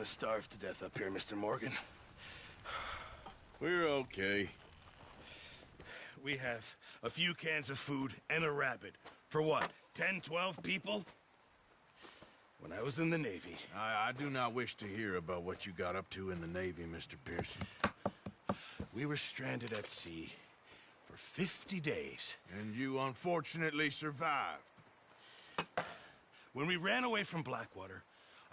to starve to death up here, Mr. Morgan. We're okay. We have a few cans of food and a rabbit. For what, 10, 12 people? When I was in the Navy... I do not wish to hear about what you got up to in the Navy, Mr. Pearson. We were stranded at sea for 50 days. And you unfortunately survived. When we ran away from Blackwater,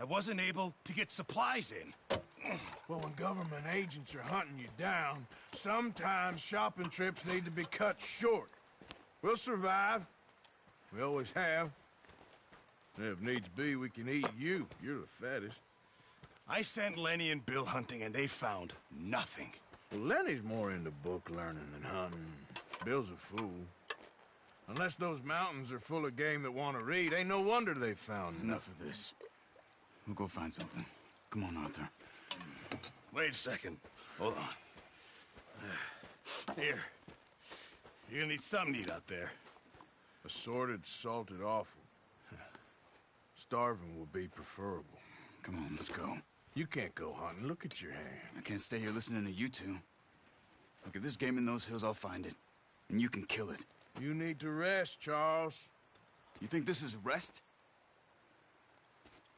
I wasn't able to get supplies in. Well, when government agents are hunting you down, sometimes shopping trips need to be cut short. We'll survive. We always have. And if needs be, we can eat you. You're the fattest. I sent Lenny and Bill hunting, and they found nothing. Well, Lenny's more into book learning than hunting. Bill's a fool. Unless those mountains are full of game that want to read, ain't no wonder they found Enough of this. We'll go find something. Come on, Arthur. Wait a second. Hold on. Here. You're gonna need something to eat out there. Assorted, salted offal. Starving will be preferable. Come on, let's go. You can't go hunting. Look at your hand. I can't stay here listening to you two. Look, if there's game in those hills, I'll find it. And you can kill it. You need to rest, Charles. You think this is rest?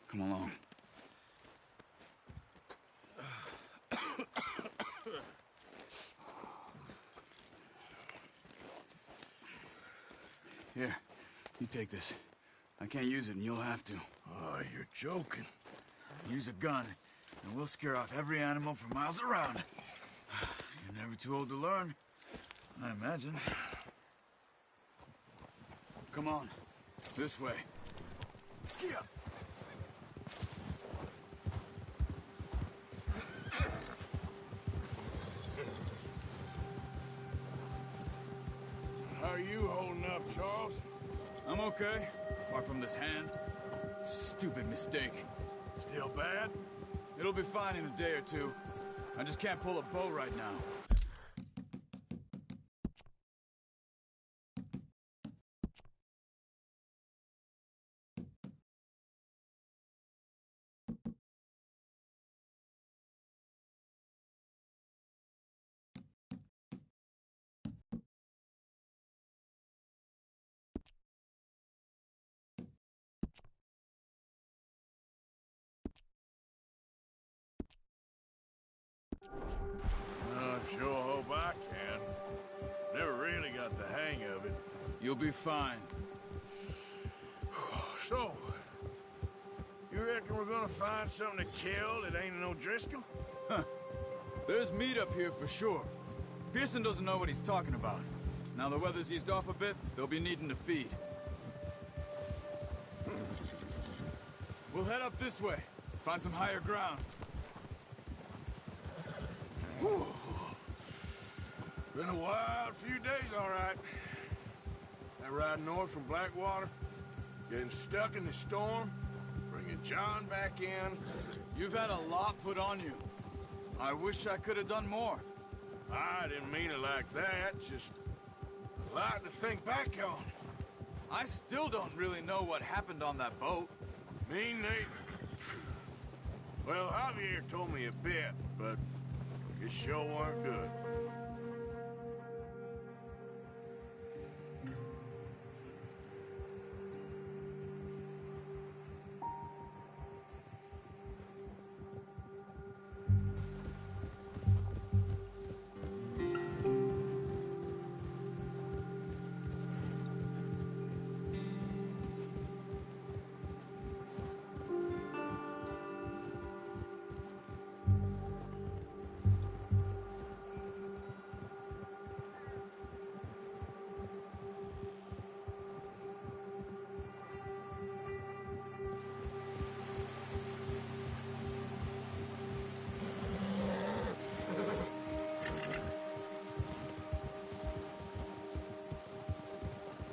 Come along. Here, you take this. I can't use it, and you'll have to. Oh, you're joking. Use a gun, and we'll scare off every animal for miles around. You're never too old to learn, I imagine. Come on, this way. Yeah. How are you holding up, Charles? I'm okay, apart from this hand. Stupid mistake. Still bad? It'll be fine in a day or two. I just can't pull a bow right now. I sure hope I can. Never really got the hang of it. You'll be fine. So, you reckon we're gonna find something to kill that ain't no Driscoll? There's meat up here for sure. Pearson doesn't know what he's talking about. Now the weather's eased off a bit, they'll be needing to feed. We'll head up this way. Find some higher ground. Whew. Been a wild few days, all right. That ride north from Blackwater, getting stuck in the storm, bringing John back in. You've had a lot put on you. I wish I could have done more. I didn't mean it like that, just a lot to think back on. I still don't really know what happened on that boat. Me neither. Well, Javier told me a bit, but it sure weren't good.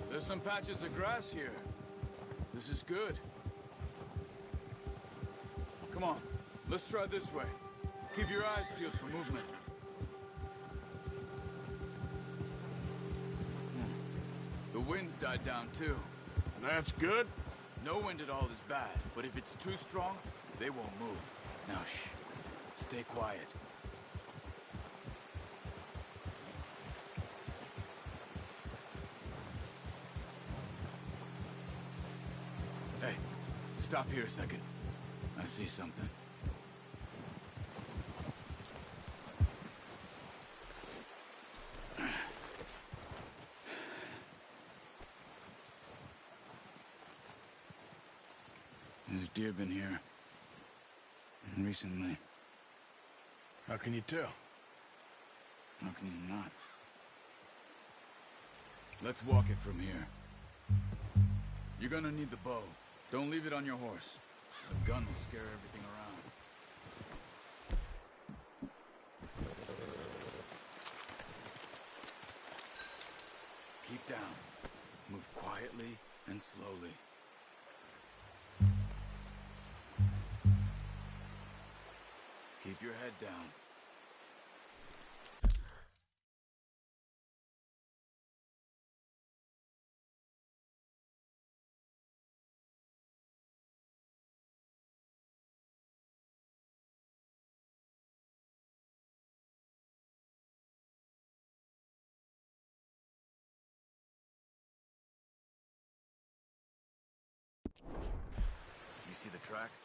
There's some patches of grass here. This is good. Come on, let's try this way. Keep your eyes peeled for movement. The wind's died down too. That's good. No wind at all is bad, but if it's too strong, they won't move. Now, shh. Stay quiet. Hey, stop here a second. I see something. There's deer been here. Recently. How can you tell? How can you not? Let's walk it from here. You're gonna need the bow. Don't leave it on your horse. The gun will scare everything around. Keep down. Move quietly and slowly. Keep your head down. You see the tracks?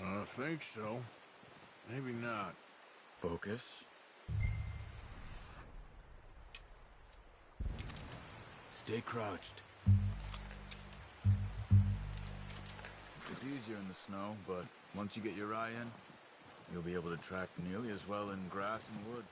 I think so. Maybe not. Focus. Stay crouched. It's easier in the snow, but once you get your eye in, you'll be able to track nearly as well in grass and woods.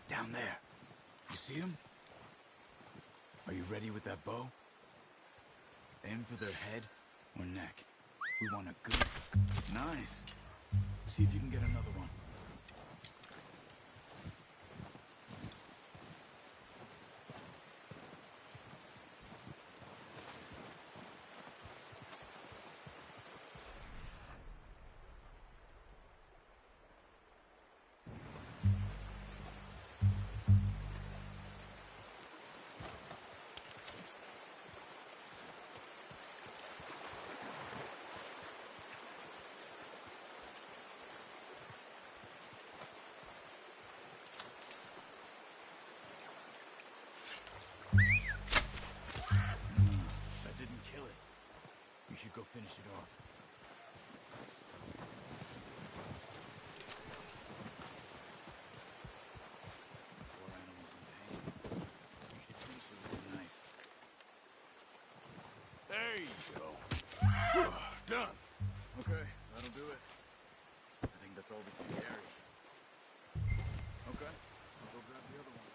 Down there. You see him? Are you ready with that bow? Aim for their head or neck. We want a good... Nice. See if you can get another one. That didn't kill it. You should go finish it off. Poor animal's in pain. You should finish it with a knife. There you go. Done. Okay, that'll do it. I think that's all we can carry. Okay, I'll go grab the other one.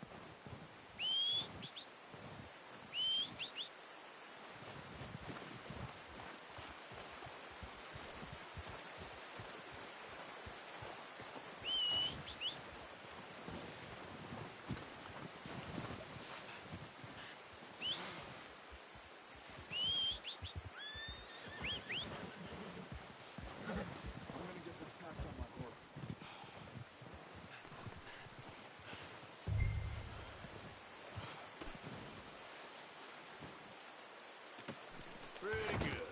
Pretty good.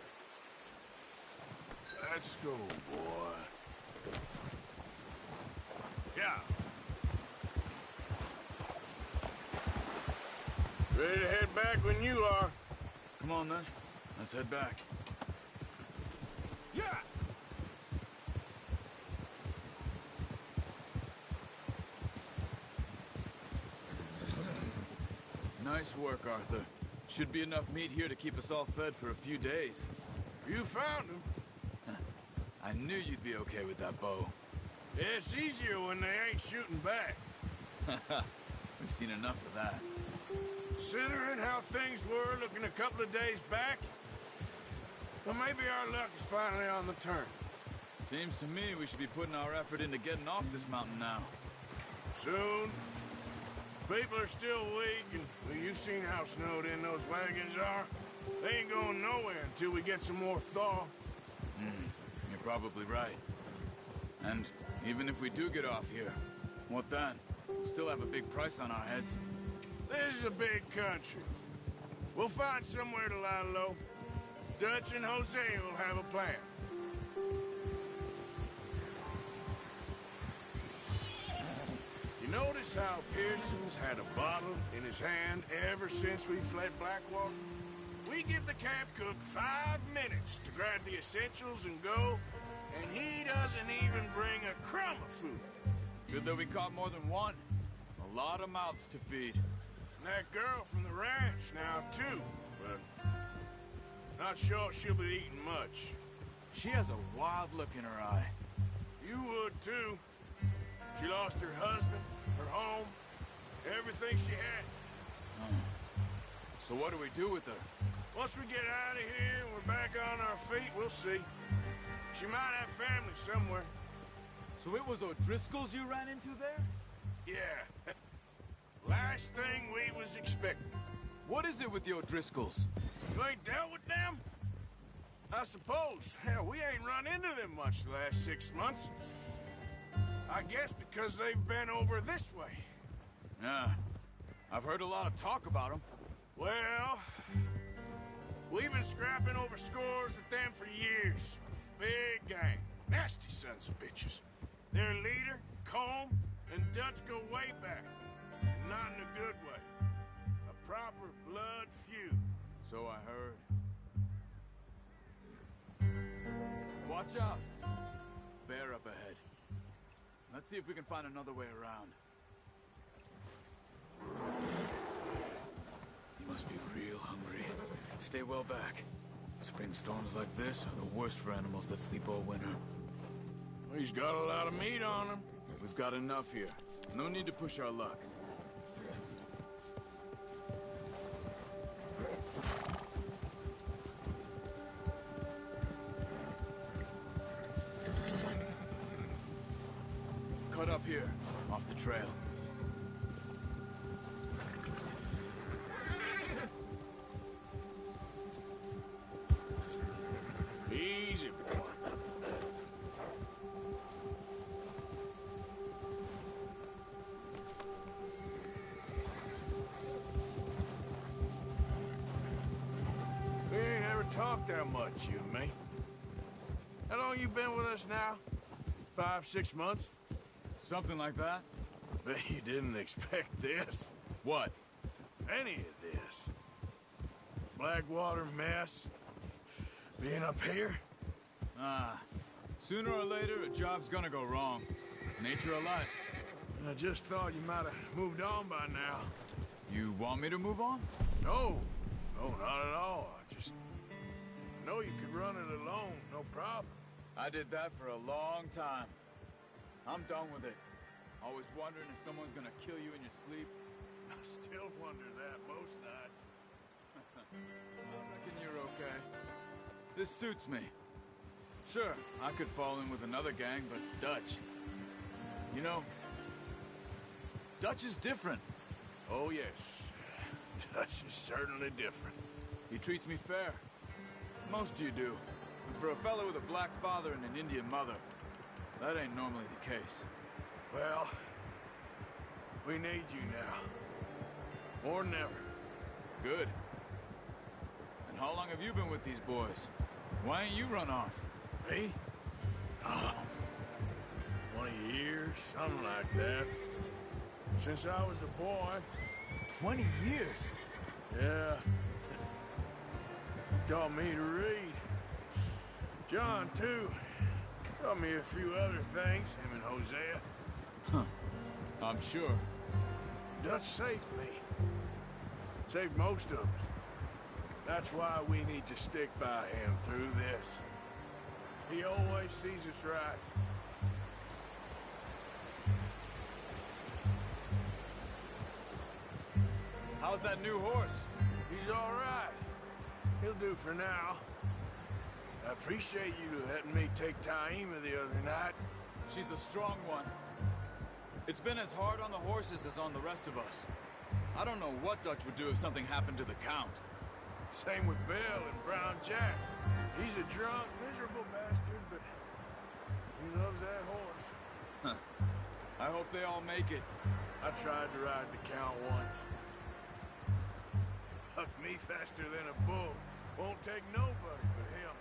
Let's go, boy. Yeah. Ready to head back when you are. Come on then, let's head back. Yeah. Nice work, Arthur. Should be enough meat here to keep us all fed for a few days. You found him. I knew you'd be okay with that bow. Yeah, it's easier when they ain't shooting back. We've seen enough of that. Considering how things were looking a couple of days back, well, maybe our luck is finally on the turn. Seems to me we should be putting our effort into getting off this mountain now. Soon. People are still weak, and well, you've seen how snowed in those wagons are. They ain't going nowhere until we get some more thaw. You're probably right. And even if we do get off here, what then? We'll still have a big price on our heads. This is a big country. We'll find somewhere to lie low. Dutch and Hosea will have a plan. You notice how Pearson's had a bottle in his hand ever since we fled Blackwater? We give the camp cook 5 minutes to grab the essentials and go, and he doesn't even bring a crumb of food. Good that we caught more than one. A lot of mouths to feed. And that girl from the ranch now, too, but not sure she'll be eating much. She has a wild look in her eye. You would, too. She lost her husband, her home, everything she had. So what do we do with her? Once we get out of here and we're back on our feet, we'll see. She might have family somewhere. So it was O'Driscoll's you ran into there? Yeah. Last thing we was expecting. What is it with the O'Driscolls? You ain't dealt with them? I suppose. Hell, we ain't run into them much the last 6 months. I guess because they've been over this way. Yeah. I've heard a lot of talk about them. Well, we've been scrapping over scores with them for years. Big gang. Nasty sons of bitches. Their leader, Colm, and Dutch go way back. And not in a good way. A proper blood feud. So I heard. Watch out. Bear up ahead. Let's see if we can find another way around. You must be real hungry. Stay well back. Spring storms like this are the worst for animals that sleep all winter. He's got a lot of meat on him. We've got enough here. No need to push our luck. Cut up here, off the trail. Easy, boy. We ain't ever talked that much, you and me. How long you been with us now? 5, 6 months? Something like that? Bet you didn't expect this. What? Any of this. Blackwater mess. Being up here. Sooner or later, a job's gonna go wrong. Nature of life. I just thought you might have moved on by now. You want me to move on? No. No, not at all. I just know you could run it alone, no problem. I did that for a long time. I'm done with it. Always wondering if someone's gonna kill you in your sleep. I still wonder that most nights. I reckon you're okay. This suits me. Sure, I could fall in with another gang, but Dutch... You know, Dutch is different. Oh, yes. Dutch is certainly different. He treats me fair. Most of you do. And for a fellow with a black father and an Indian mother, that ain't normally the case. Well, we need you now. More than ever. Good. And how long have you been with these boys? Why ain't you run off? Me? Oh, 20 years, something like that. Since I was a boy. 20 years? Yeah. Taught me to read. John, too. Taught me a few other things, him and Hosea. Huh. I'm sure. Dutch saved me. Saved most of us. That's why we need to stick by him through this. He always sees us right. How How's that new horse? He's all right. He'll do for now. I appreciate you letting me take Taima the other night. She's a strong one. It's been as hard on the horses as on the rest of us. I don't know what Dutch would do if something happened to the Count. Same with Bill and Brown Jack. He's a drunk, miserable bastard, but he loves that horse. Huh. I hope they all make it. I tried to ride the Count once. Bucked me faster than a bull. Won't take nobody but him.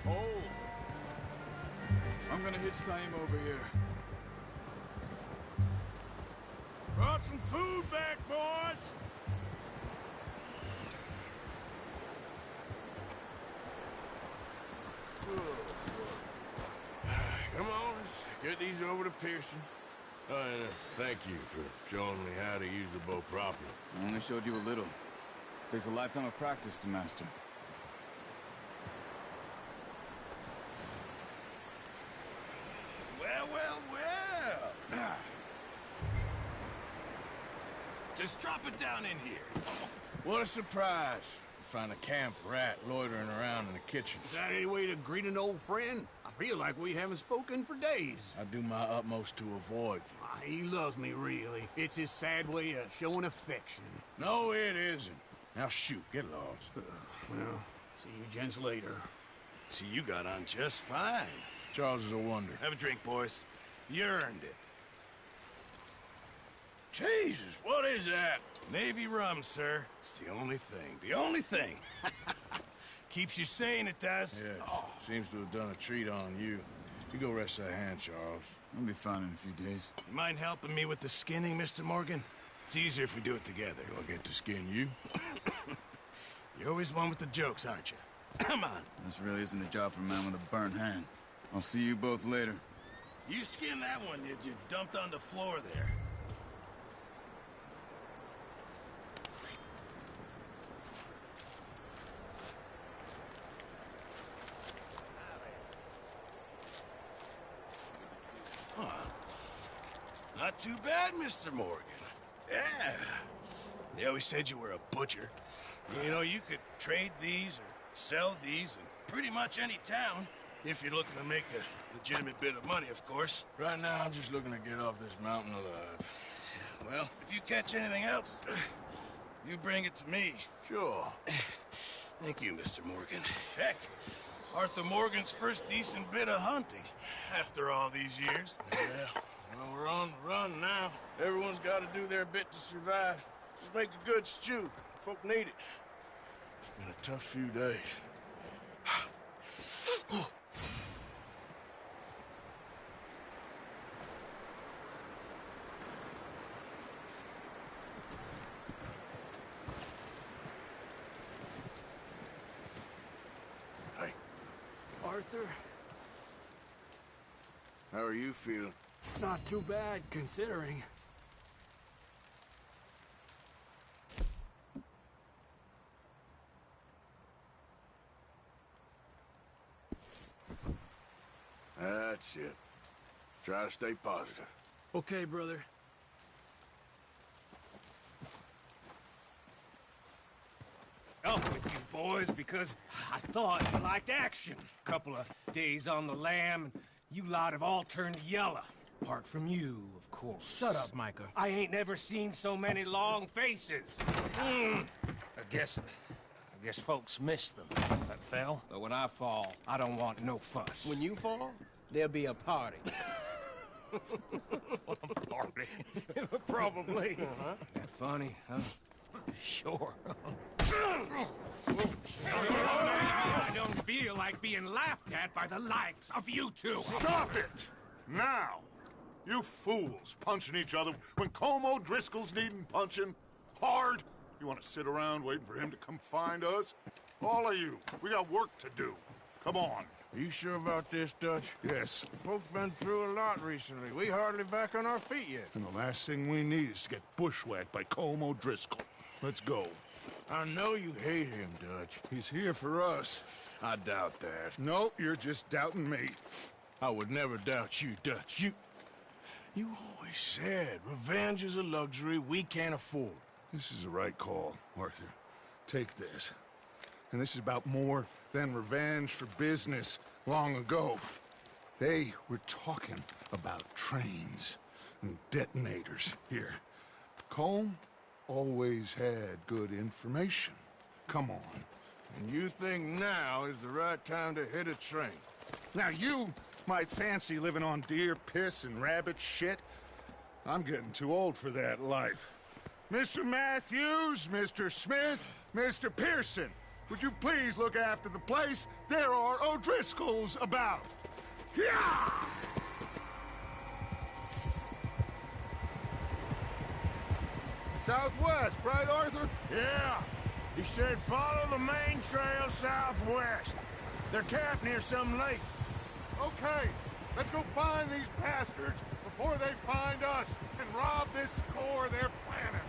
Oh! I'm gonna hitch Taima over here. Brought some food back, boys! Come on, let's get these over to Pearson. Oh, and thank you for showing me how to use the bow properly. I only showed you a little. Takes a lifetime of practice to master. Well. Just drop it down in here. What a surprise. Find a camp rat loitering around in the kitchen. Is that any way to greet an old friend? I feel like we haven't spoken for days. I do my utmost to avoid you. He loves me, really. It's his sad way of showing affection. No, it isn't. Now shoot, get lost. Well, see you gents later. See, you got on just fine. Charles is a wonder. Have a drink, boys. You earned it. Jesus, what is that? Navy rum, sir. It's the only thing. The only thing. Keeps you sane, it does. Yes, seems to have done a treat on you. You go rest that hand, Charles. I'll be fine in a few days. You mind helping me with the skinning, Mr. Morgan? It's easier if we do it together. Do I get to skin you? You're always one with the jokes, aren't you? Come on. This really isn't a job for a man with a burnt hand. I'll see you both later. You skinned that one you dumped on the floor there. Not too bad, Mr. Morgan. Yeah. They always said you were a butcher. You know, you could trade these or sell these in pretty much any town, if you're looking to make a legitimate bit of money, of course. Right now, I'm just looking to get off this mountain alive. Well, if you catch anything else, you bring it to me. Sure. Thank you, Mr. Morgan. Heck, Arthur Morgan's first decent bit of hunting after all these years. Yeah. Well, we're on the run now. Everyone's got to do their bit to survive. Just make a good stew. Folk need it. It's been a tough few days. Hey, Arthur, how are you feeling? not too bad, considering. That's it. Try to stay positive. Okay, brother. Up with you boys because I thought you liked action. Couple of days on the lam, and you lot have all turned yellow. Apart from you, of course. Shut up, Micah. I ain't never seen so many long faces. I guess folks miss them. That fell. But when I fall, I don't want no fuss. When you fall, there'll be a party. Party. Probably. That funny, huh? Sure. I don't feel like being laughed at by the likes of you two. Stop it! Now! You fools punching each other when Como Driscoll's needing punching. Hard! You want to sit around waiting for him to come find us? All of you, we got work to do. Come on. Are you sure about this, Dutch? Yes. Folks been through a lot recently. We hardly back on our feet yet. And the last thing we need is to get bushwhacked by Como Driscoll. Let's go. I know you hate him, Dutch. He's here for us. I doubt that. No, you're just doubting me. I would never doubt you, Dutch. You always said revenge is a luxury we can't afford. This is the right call, Arthur. Take this. And this is about more than revenge for business long ago. They were talking about trains and detonators here. Colm always had good information. Come on. And you think now is the right time to hit a train? Now you might fancy living on deer piss and rabbit shit. I'm getting too old for that life. Mr. Matthews, Mr. Smith, Mr. Pearson, would you please look after the place? There are O'Driscolls about. Yeah! Southwest, right, Arthur? Yeah. He said follow the main trail southwest. They're camped near some lake. Okay, let's go find these bastards before they find us and rob this score they're planning.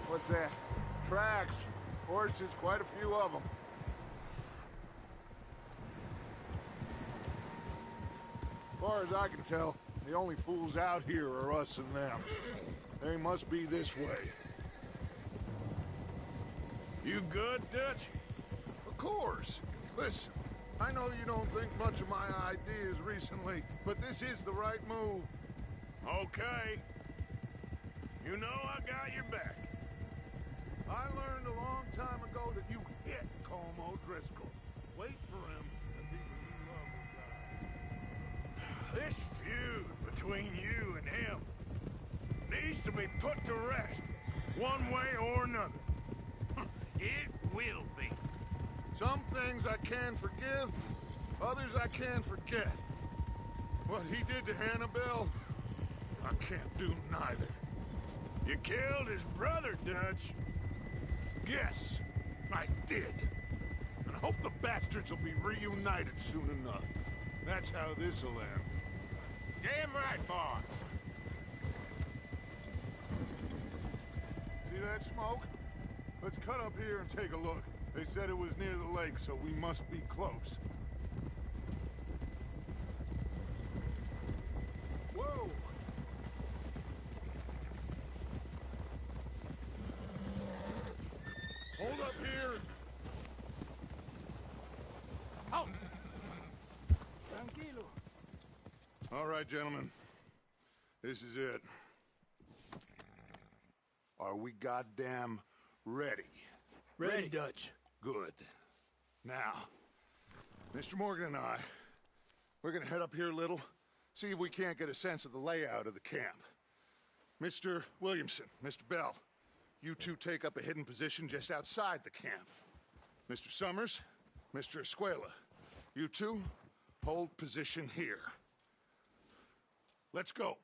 What's that? Tracks. Horses, quite a few of them. As far as I can tell, the only fools out here are us and them. They must be this way. You good, Dutch? Of course. Listen, I know you don't think much of my ideas recently, but this is the right move. Okay. You know I got your back. I learned a long time ago that you hit Colm O'Driscoll. Wait for him, and people you love will die. This feud between you and him needs to be put to rest, one way or another. It will be. Some things I can forgive, others I can forget. What he did to Hannibal, I can't do neither. You killed his brother, Dutch. Yes, I did. And I hope the bastards will be reunited soon enough. That's how this'll end. Damn right, boss. See that smoke? Let's cut up here and take a look. They said it was near the lake, so we must be close. Whoa! Hold up here! Oh! Tranquilo. All right, gentlemen. This is it. Are we goddamn ready? Ready, Dutch. Good. Now, Mr. Morgan and I, we're gonna head up here a little, see if we can't get a sense of the layout of the camp. Mr. Williamson, Mr. Bell, you two take up a hidden position just outside the camp. Mr. Summers, Mr. Escuela, you two hold position here. Let's go.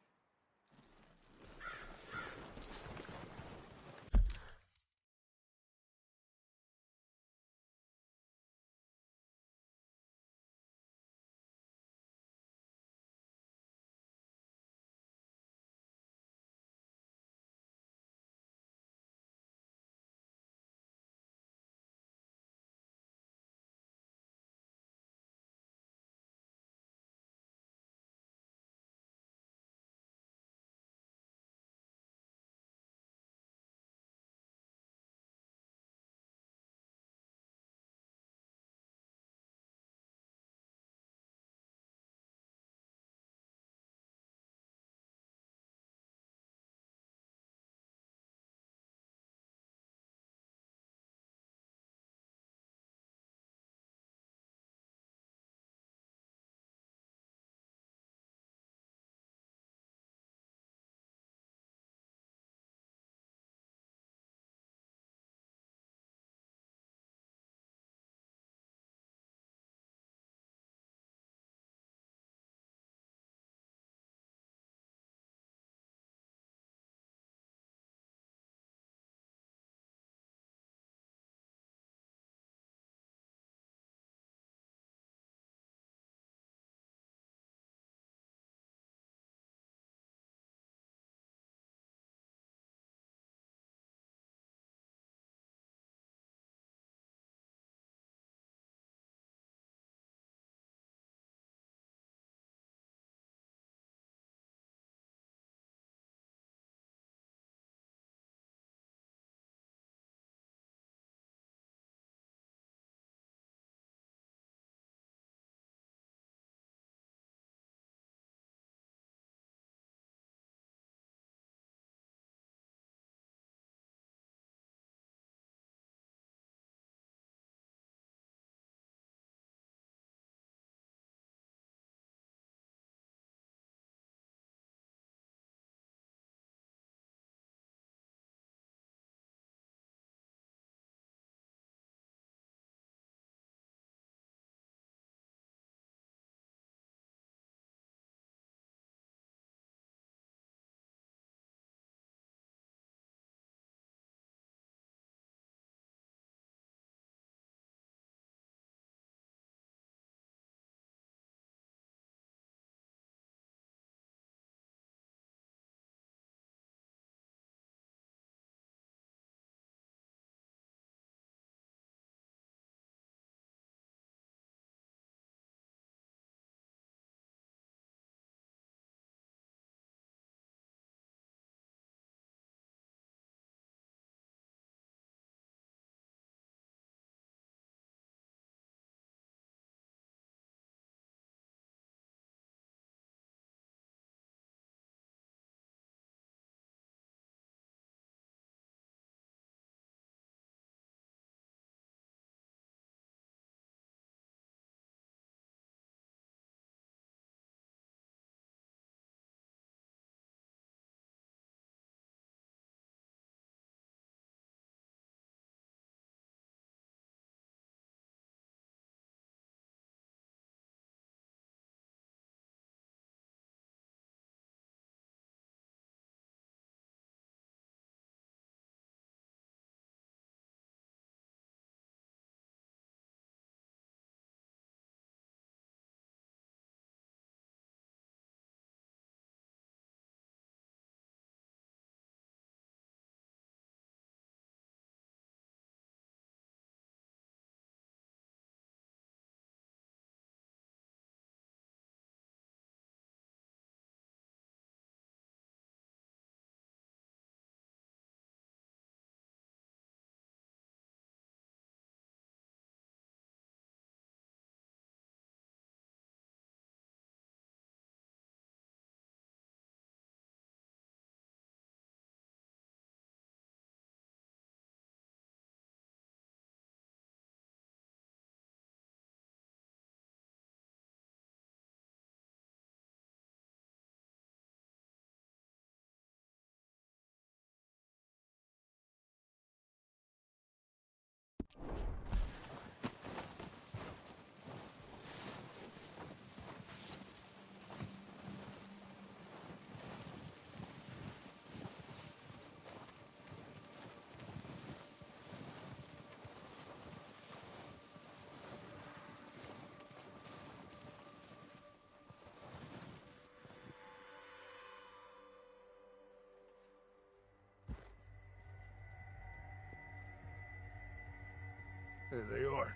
There they are.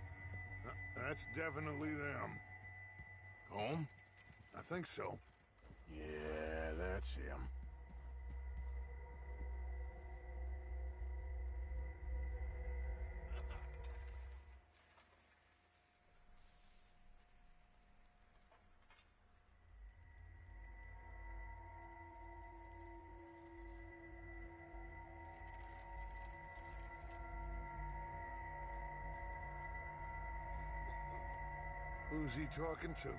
That's definitely them. Home? I think so. Yeah, that's him. Who's he talking to?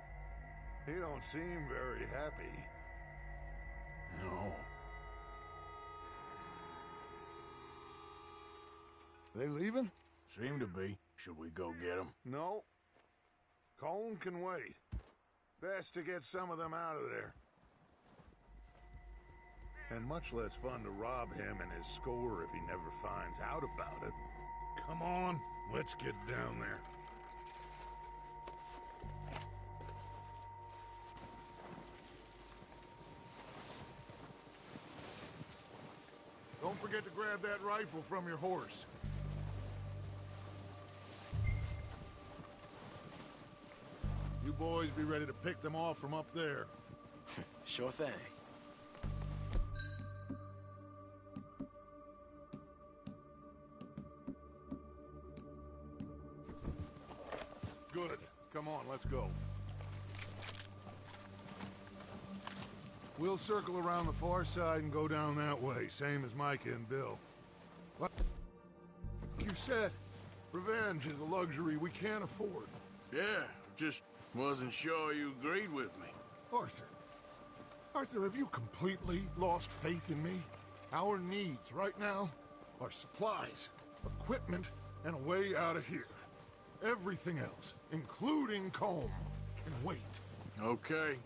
He don't seem very happy. No. They leaving? Seem to be. Should we go get them? No. Colm can wait. Best to get some of them out of there. And much less fun to rob him and his score if he never finds out about it. Come on, let's get down there. Don't forget to grab that rifle from your horse. You boys be ready to pick them off from up there. Sure thing. Good. Come on, let's go. We'll circle around the far side and go down that way, same as Micah and Bill. Like you said, revenge is a luxury we can't afford. Yeah, just wasn't sure you agreed with me. Arthur, have you completely lost faith in me? Our needs right now are supplies, equipment, and a way out of here. Everything else, including Colm, can wait. Okay.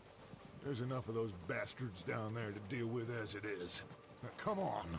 There's enough of those bastards down there to deal with as it is. Now, come on.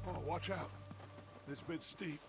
Oh, watch out. This bit's steep.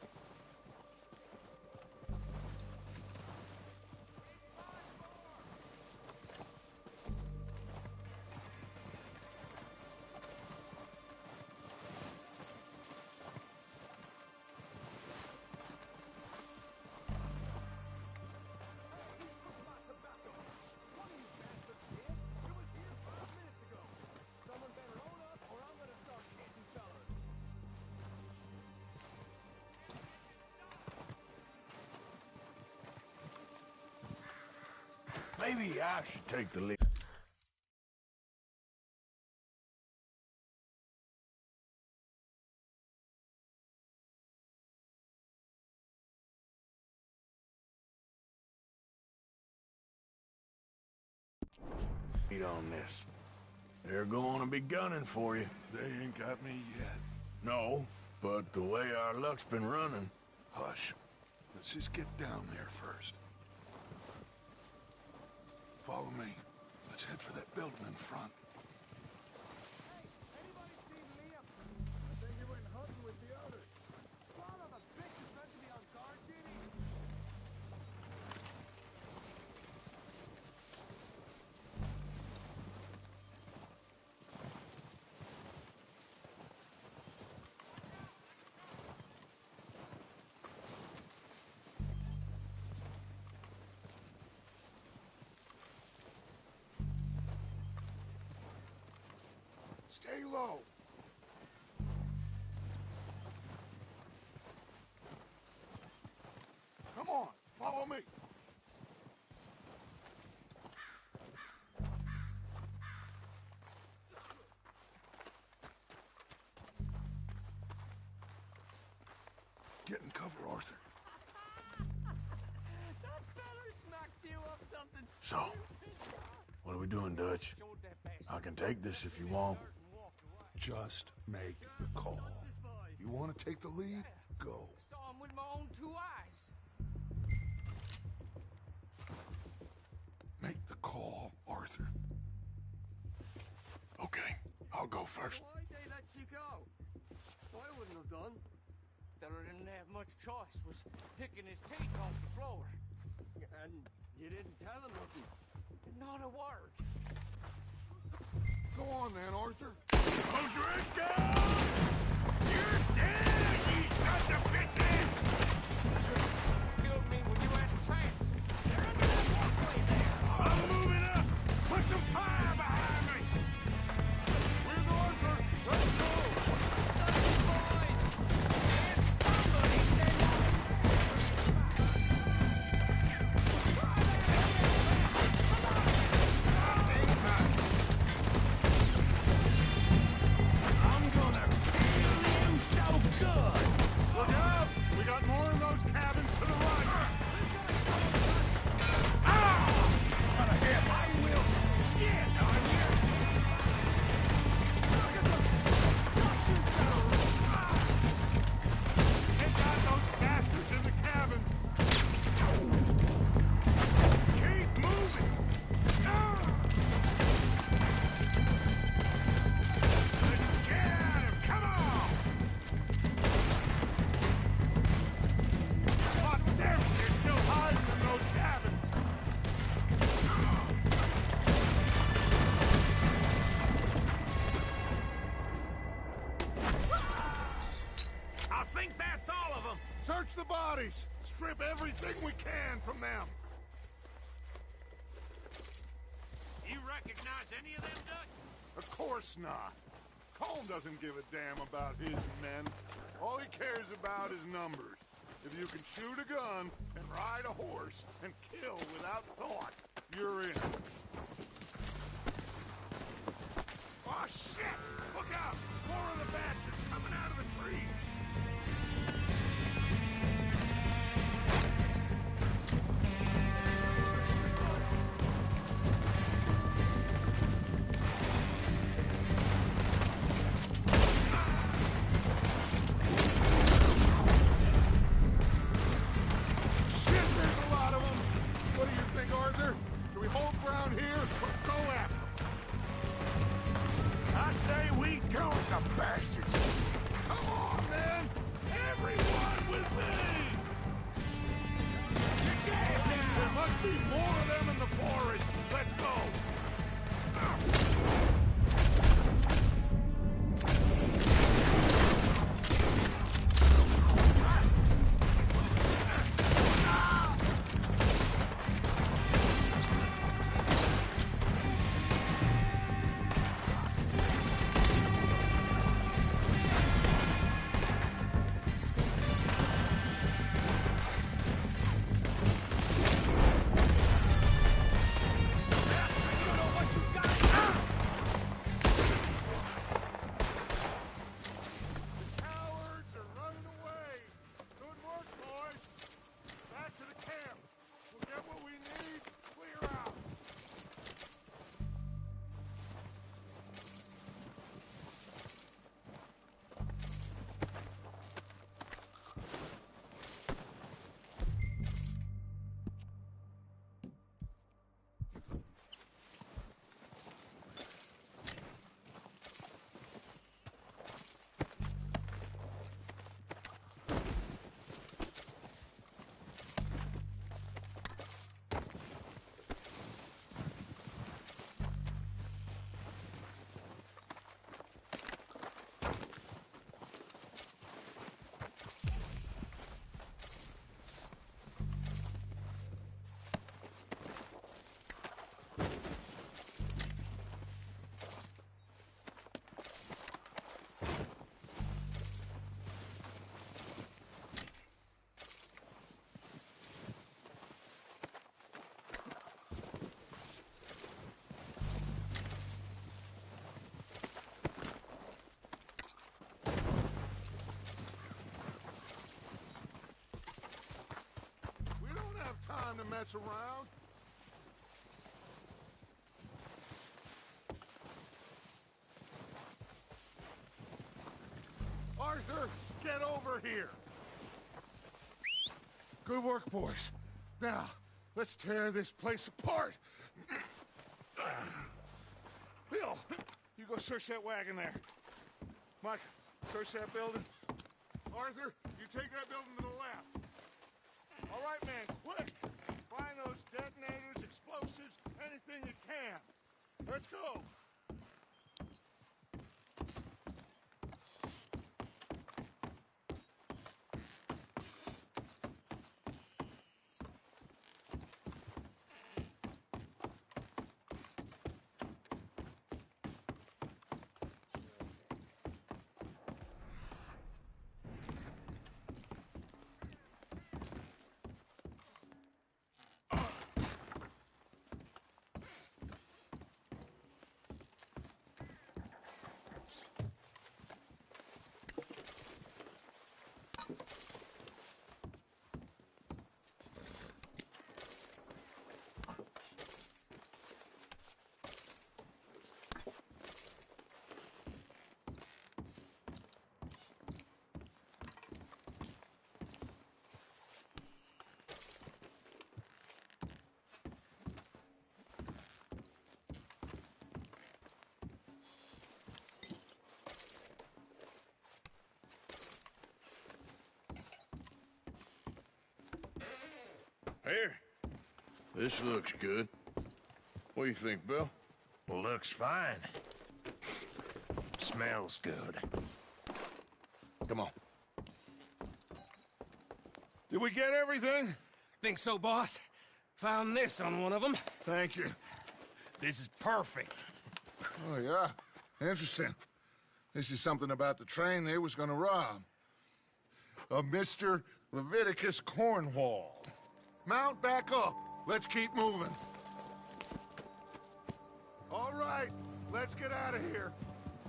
Maybe I should take the lead. On this. They're going to be gunning for you. They ain't got me yet. No, but the way our luck's been running. Hush. Let's just get down there first. Follow me. Let's head for that building in front. Stay low. Come on, follow me. Get in cover, Arthur. That feller smacked So, what are we doing, Dutch? I can take this if you want. Just make the call. You want to take the lead? Go. Saw him with my own 2 eyes. Make the call, Arthur. Okay, I'll go first. Why'd they let you go? I wouldn't have done. Fella didn't have much choice, was picking his teeth off the floor. And you didn't tell him nothing. Not a word. Go on then, Arthur. O'Driscoll! You're dead, you sons of bitches! Killed me when you had the chance. They're under that walkway there. I'm moving up! Put some fire behind me! We're Arthur. Let's go. Those boys. And somebody said I'm gonna feel you so good! Look out! We got more of those cabins to the right. Got a hit! I will get on you! Take out those bastards in the cabin. Keep moving! Let's get at him! Come on! Fuck them! They're still hiding in those cabins. I think that's all of them! Search the bodies. Strip everything we can from them. You recognize any of them, Dutch? Of course not. Colm doesn't give a damn about his men. All he cares about is numbers. If you can shoot a gun and ride a horse and kill without thought, you're in. Oh, shit! Look out! More of the bastards coming out of the trees! Shit, there's a lot of them! What do you think, Arthur? Do we hold ground here or go after them? I say we don't the bastards! Come on, man! Everyone with me! There must be more of them in the forest. Let's go! Cowards are running away! Good work, boys! Back to the camp! We'll get what we need, clear out! We don't have time to mess around. here. Good work, boys. Now, let's tear this place apart. Bill, you go search that wagon there. Mike, search that building. Arthur, you take that building to the left. All right, man, quick. Find those detonators, explosives, anything you can. Let's go. Here. This looks good. What do you think, Bill? Looks fine. Smells good. Come on. Did we get everything? Think so, boss? Found this on one of them. Thank you. This is perfect. Oh, yeah? Interesting. This is something about the train they was gonna rob. A Mr. Leviticus Cornwall. Mount back up. Let's keep moving. All right, let's get out of here.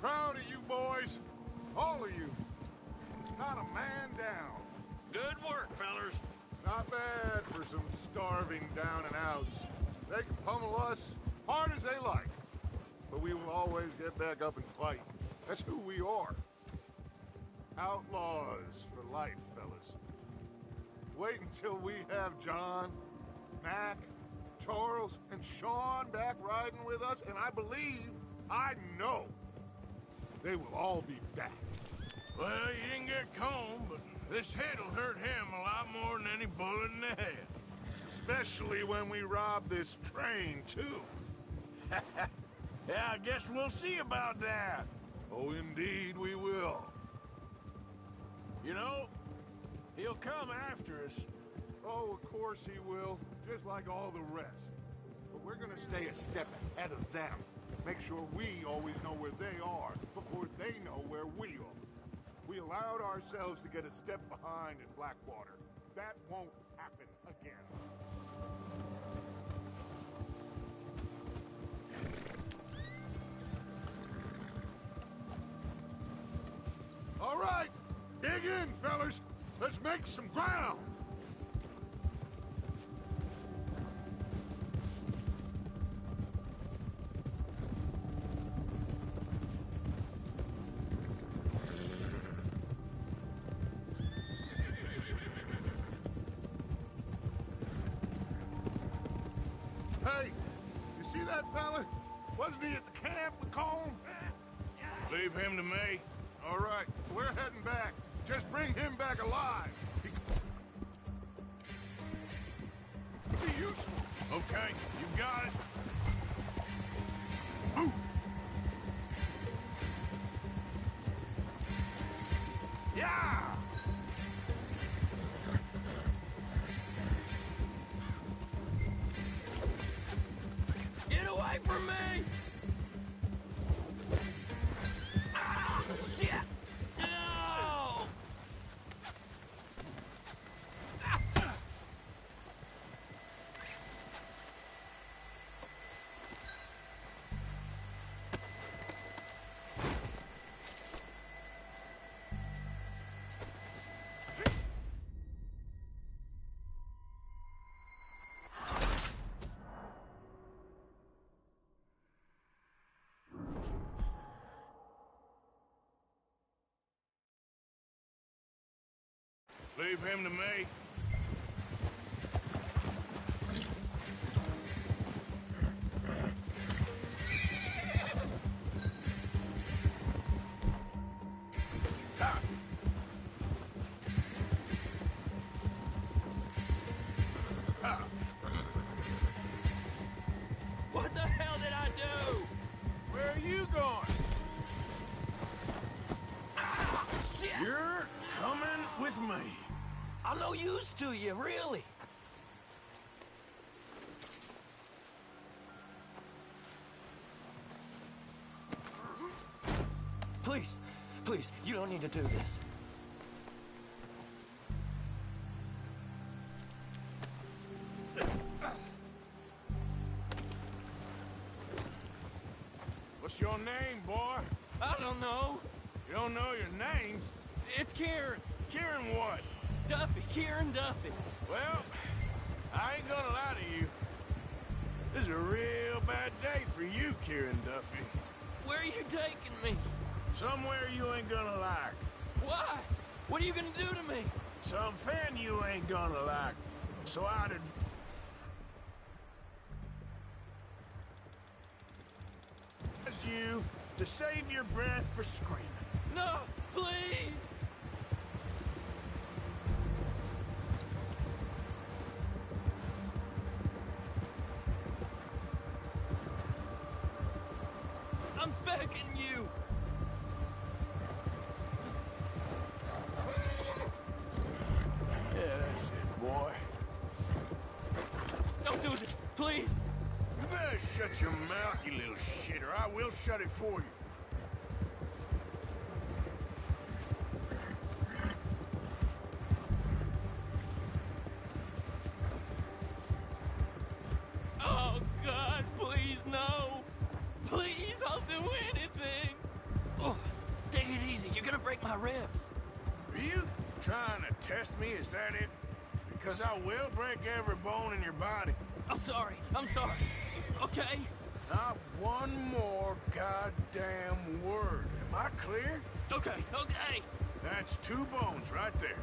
Proud of you boys. All of you. Not a man down. Good work, fellers. Not bad for some starving down and outs. They can pummel us hard as they like. But we will always get back up and fight. That's who we are. Outlaws for life, fellas. Wait until we have John, Mac, Charles, and Sean back riding with us, and I know, they will all be back. Well, you didn't get Combe, but this hit'll hurt him a lot more than any bullet in the head. Especially when we rob this train, too. Yeah, I guess we'll see about that. Oh, indeed we will. You know, he'll come after us. Oh, of course he will, just like all the rest. But we're gonna stay a step ahead of them. Make sure we always know where they are before they know where we are. We allowed ourselves to get a step behind in Blackwater. That won't happen again. All right, dig in, fellas. Let's make some ground. Hey, you see that fella? Wasn't he at the camp with Colm? Leave him to me. All right, we're heading back. Just bring him back alive. Be useful. Okay, you got it. Move! Yeah! Get away from me! Ah! Shit! No! leave him to me. Ha! Ha! What the hell did I do? Where are you going? Shit! You're coming with me. I'm no use to you, really. Please, please, you don't need to do this. What's your name, boy? I don't know. You don't know your name? It's Kieran. Kieran what? Duffy. Kieran Duffy. Well, I ain't gonna lie to you. This is a real bad day for you, Kieran Duffy. Where are you taking me? Somewhere you ain't gonna like. Why? What are you gonna do to me? Something you ain't gonna like. So I'd advise you to save your breath for screaming. No, please. I'm begging you. Yeah, that's it, boy. Don't do this, please. You better shut your mouth, you little shitter. I will shut it for you. Oh, God, please, no. Please, I'll do anything. Oh, take it easy. You're gonna break my ribs. Are you trying to test me? Is that it? Because I will break every bone in your body. I'm sorry. I'm sorry. Okay? Not one more goddamn word. Am I clear? Okay, okay. That's 2 bones right there.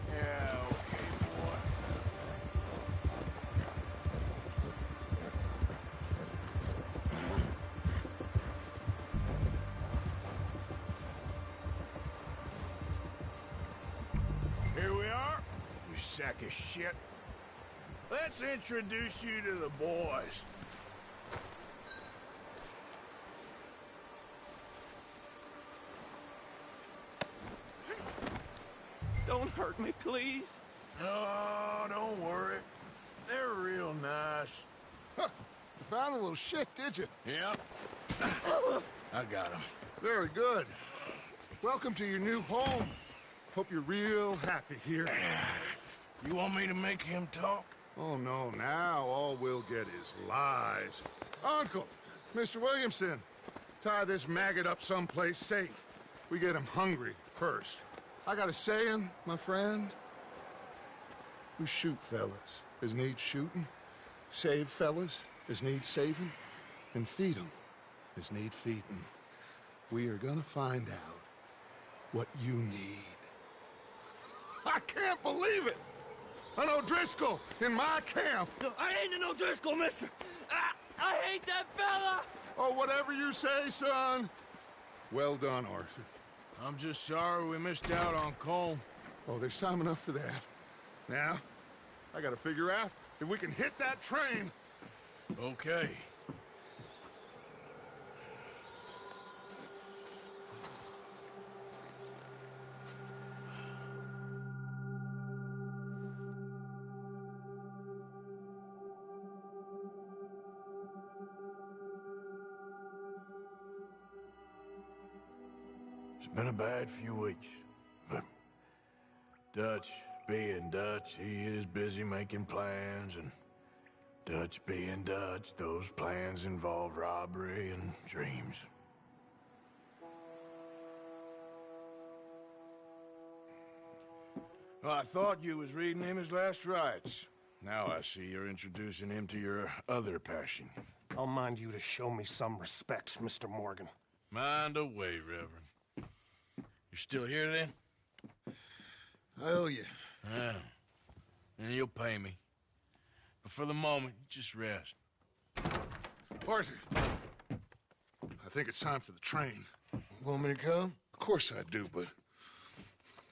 Yeah, okay, boy. Here we are, you sack of shit. Let's introduce you to the boys. Don't hurt me, please. Oh, don't worry. They're real nice. Huh. You found a little shit, did you? Yep. I got him. Very good. Welcome to your new home. Hope you're real happy here. You want me to make him talk? Oh, no, now all we'll get is lies. Uncle, Mr. Williamson, tie this maggot up someplace safe. We get him hungry first. I got a saying, my friend. We shoot fellas as need shooting, save fellas as need saving, and feed 'em as need feeding. We are gonna find out what you need. I can't believe it! An O'Driscoll in my camp! I ain't an O'Driscoll, mister. I hate that fella. Oh, whatever you say, son. Well done, Arthur. I'm just sorry we missed out on Colm. Oh, there's time enough for that. Now, I gotta figure out if we can hit that train. Okay. It's been a bad few weeks, but Dutch being Dutch, he is busy making plans, and Dutch being Dutch, those plans involve robbery and dreams. Well, I thought you was reading him his last rites. Now I see you're introducing him to your other passion. I'll mind you to show me some respect, Mr. Morgan. Mind away, Reverend. You still here, then? I owe you. Yeah. And you'll pay me. But for the moment, just rest. Arthur, I think it's time for the train. Want me to come? Of course I do, but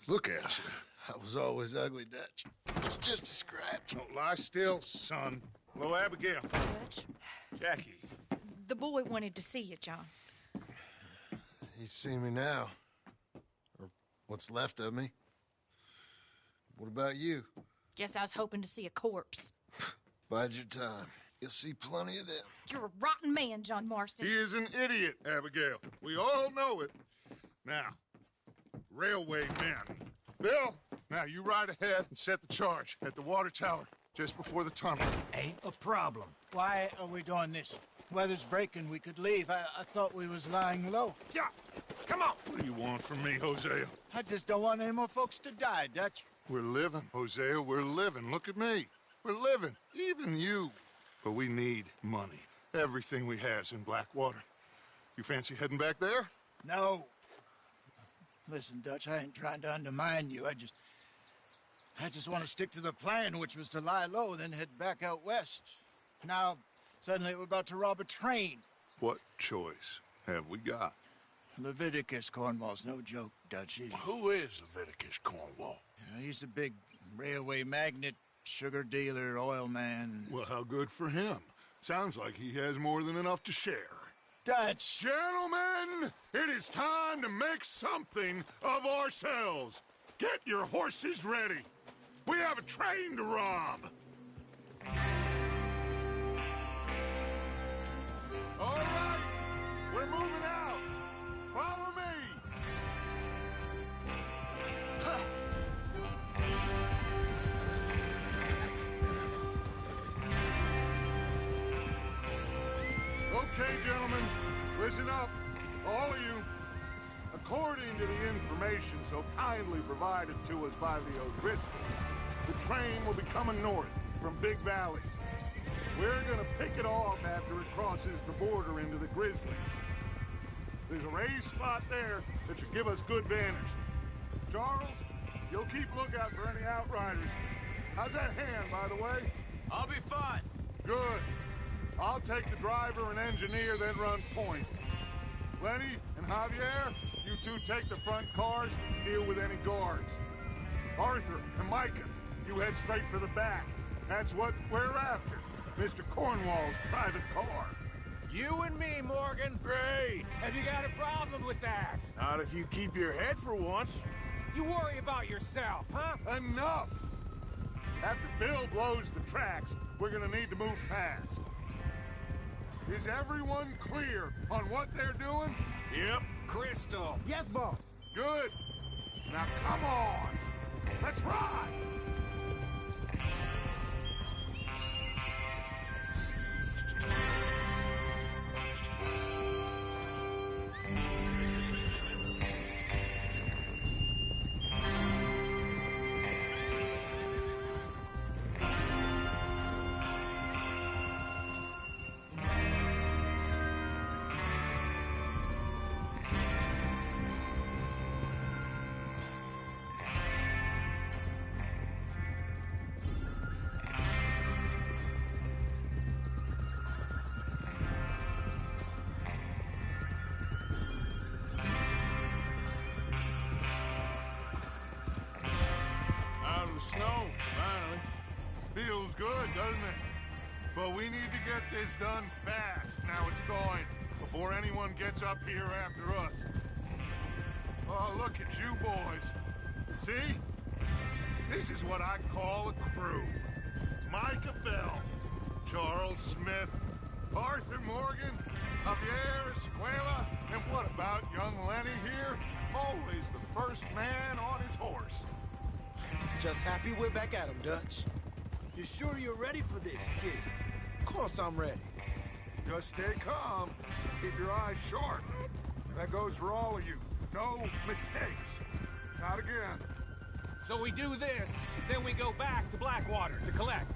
look at you. I was always ugly, Dutch. It's just a scratch. Don't lie still, son. Hello, Abigail. Dutch, Jackie. the boy wanted to see you, John. He's seen me now. Or what's left of me. What about you? Guess I was hoping to see a corpse. Bide your time. You'll see plenty of them. You're a rotten man, John Marston. He is an idiot, Abigail. We all know it. Now, railway men. Bill, now you ride ahead and set the charge at the water tower just before the tunnel. Ain't a problem. Why are we doing this? Weather's breaking, we could leave. I thought we was lying low. Yeah, come on. What do you want from me, Hosea? I just don't want any more folks to die, Dutch. We're living, Hosea, we're living. Look at me. We're living, even you. But we need money. Everything we has in Blackwater. You fancy heading back there? No. Listen, Dutch, I ain't trying to undermine you. I just want to stick to the plan, which was to lie low, then head back out west. Now, suddenly we're about to rob a train. What choice have we got? Leviticus Cornwall's no joke, Dutch. Who is Leviticus Cornwall? He's a big railway magnate, sugar dealer, oil man. Well, how good for him. Sounds like he has more than enough to share. Dutch! Gentlemen, it is time to make something of ourselves. Get your horses ready. We have a train to rob. All right, we're moving out. Follow me. Okay, gentlemen, listen up, all of you. According to the information so kindly provided to us by the O'Driscolls, the train will be coming north from Big Valley. We're gonna pick it off after it crosses the border into the Grizzlies. There's a raised spot there that should give us good vantage. Charles, you'll keep lookout for any outriders. How's that hand, by the way? I'll be fine. Good. I'll take the driver and engineer, then run point. Lenny and Javier, you two take the front cars and deal with any guards. Arthur and Micah, you head straight for the back. That's what we're after. Mr. Cornwall's private car. You and me, Morgan. Great. Have you got a problem with that? Not if you keep your head for once. You worry about yourself, huh? Enough! After Bill blows the tracks, we're gonna need to move fast. Is everyone clear on what they're doing? Yep. Crystal. Yes, boss. Good. Now come on. Let's ride. Out of the snow, finally. Feels good, doesn't it? But we need to get this done fast, now it's thawing, before anyone gets up here after us. Oh, look at you boys. See? This is what I call a crew. Micah Bell, Charles Smith, Arthur Morgan, Javier Escuela, and what about young Lenny here? Always the first man on his horse. Just happy we're back at him, Dutch. You sure you're ready for this, kid? Of course I'm ready. Just stay calm. Keep your eyes sharp. That goes for all of you. No mistakes. Not again. So we do this, then we go back to Blackwater to collect.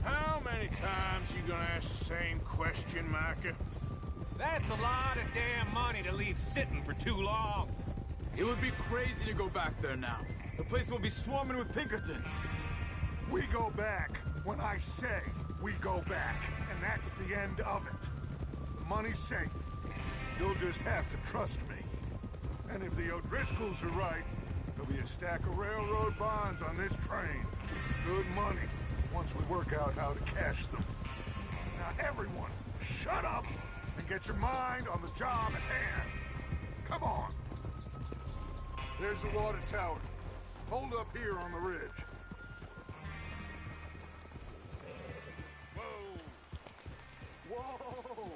How many times you gonna ask the same question, Micah? That's a lot of damn money to leave sitting for too long. It would be crazy to go back there now. The place will be swarming with Pinkertons. We go back when I say we go back, and that's the end of it. The money's safe. You'll just have to trust me. And if the O'Driscolls are right, there'll be a stack of railroad bonds on this train. Good money, once we work out how to cash them. Now everyone, shut up and get your mind on the job at hand. Come on. There's the water tower. Hold up here on the ridge. Whoa! Whoa!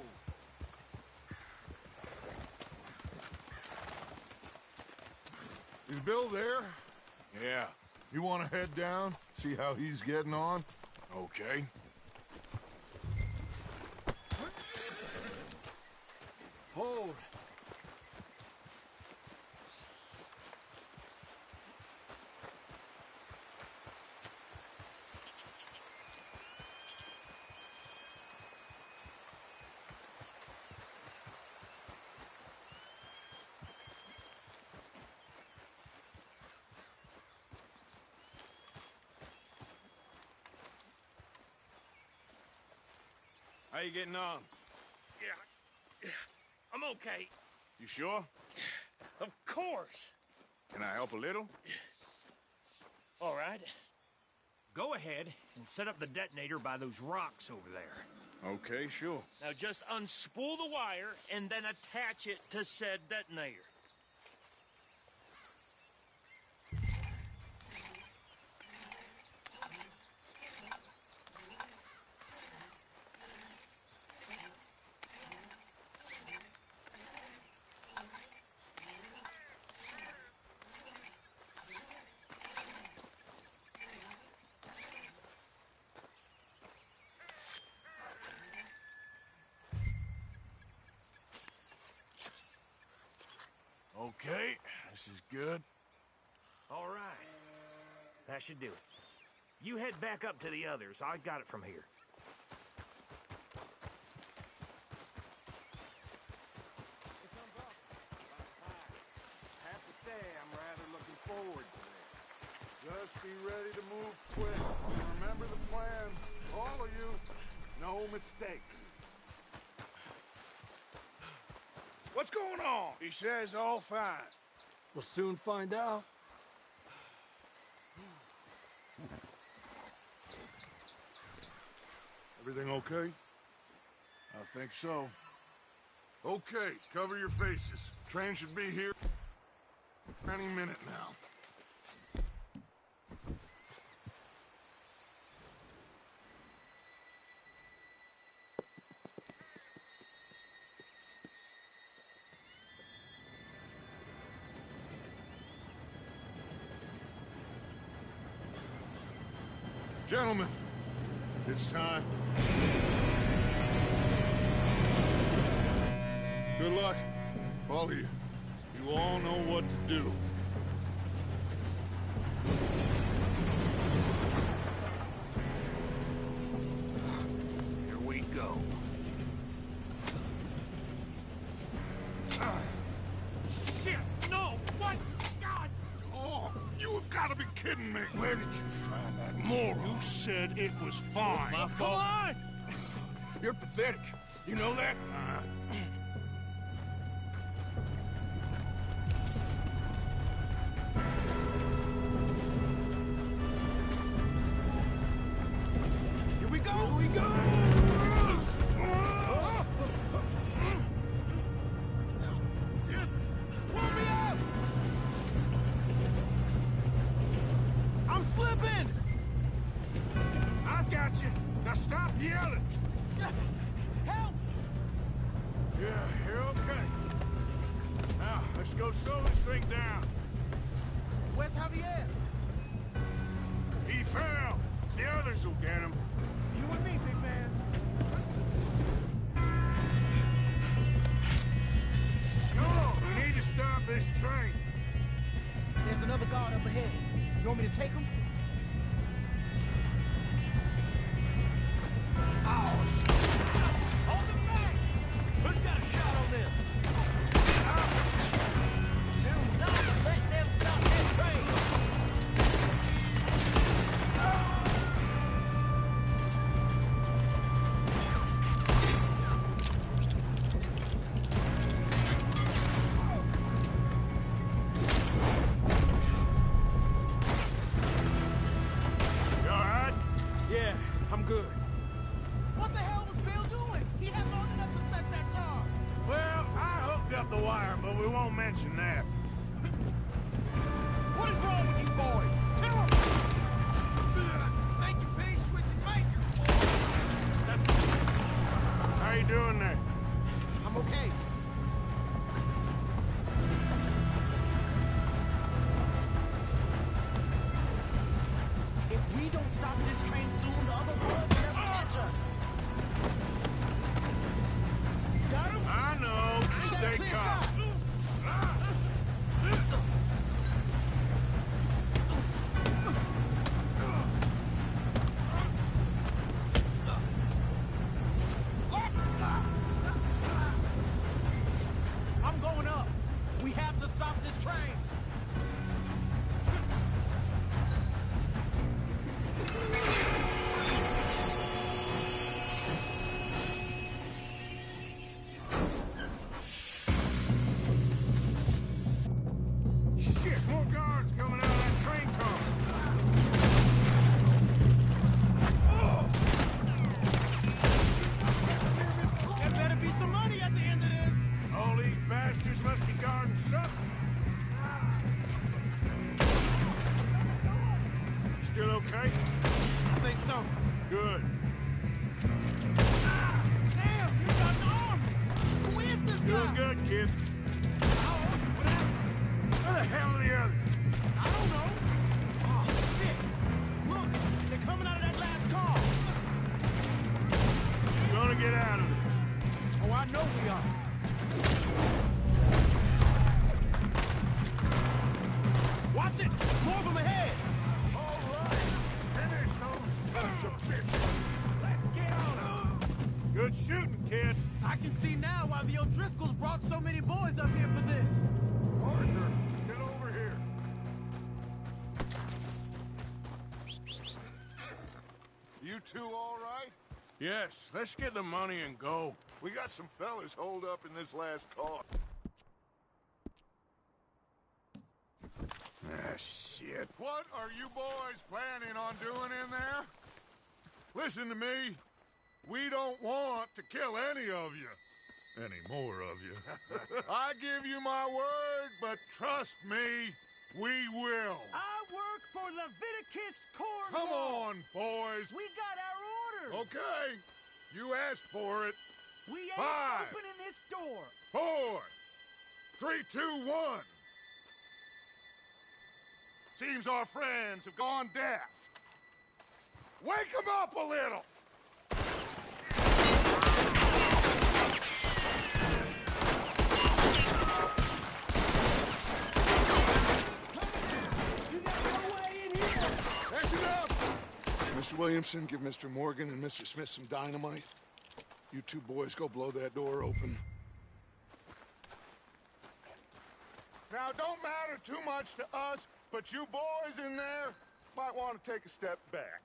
Is Bill there? Yeah. You want to head down, see how he's getting on? Okay. Hold. How you getting on? Yeah, I'm okay. You sure? Of course. Can I help a little? All right. Go ahead and set up the detonator by those rocks over there. Okay, sure. Now just unspool the wire and then attach it to said detonator. Okay, this is good. All right. That should do it. You head back up to the others. I got it from here. I have to say, I'm rather looking forward to this. Just be ready to move quick. And remember the plan. All of you, no mistakes. What's going on? He says all fine. We'll soon find out. Everything okay? I think so. Okay, cover your faces. Train should be here any minute now. Gentlemen, it's time. Good luck. Follow you. You all know what to do. Here we go. Shit! No! What? God! Oh, you have got to be kidding me. Where did you find that moron? You said it was fine. My fault. Come on! You're pathetic. You know that? Here we go! Here we go! Pull me up! I'm slipping! I got you. Now stop yelling. Help! Yeah, you're okay. Now, let's go slow this thing down. Where's Javier? He fell. The others will get him. You and me, big man. No, we need to stop this train. There's another guard up ahead. You want me to take him? Hold them back! Who's got a shot on them? Do not let them stop this train! You all right? Yeah, I'm good. What the hell was Bill doing? He had long enough to set that charge. Well, I hooked up the wire, but we won't mention that. What is wrong with you boys? Kill him! Make your peace with your maker, How you doing there? I'm okay. If we don't stop this train soon, the other boys will never catch us. Got him? I know. Just I got a stay clear calm. shot. I'm going up. We have to stop this train. Shit, more guards coming out of that train car. There better be some money at the end of this. All these bastards must be guarding something. Still okay? I think so. Good. Damn, you got an arm. Who is this Doing guy? good, kid. Where the hell are the others? I don't know. Oh, shit. Look, they're coming out of that last car. Gonna get out of this. Oh, I know we are. Watch it! More of them ahead! All right. Finish those sons of bitches. Let's get on them! Good shooting, kid. I can see now why the O'Driscolls brought so many boys up here for this. Arthur, get over here. You two all right? Yes, let's get the money and go. We got some fellas holed up in this last car. Ah, shit. What are you boys planning on doing in there? Listen to me. We don't want to kill any of you. Any more of you. I give you my word, but trust me, we will. I work for Leviticus Corps. Come on, boys. We got our orders. Okay. You asked for it. We ain't 5, opening this door. 4, 3, 2, 1. Seems our friends have gone deaf. Wake them up a little. That's enough. Mr. Williamson, give Mr. Morgan and Mr. Smith some dynamite. You two boys go blow that door open. Now, it don't matter too much to us, but you boys in there might want to take a step back.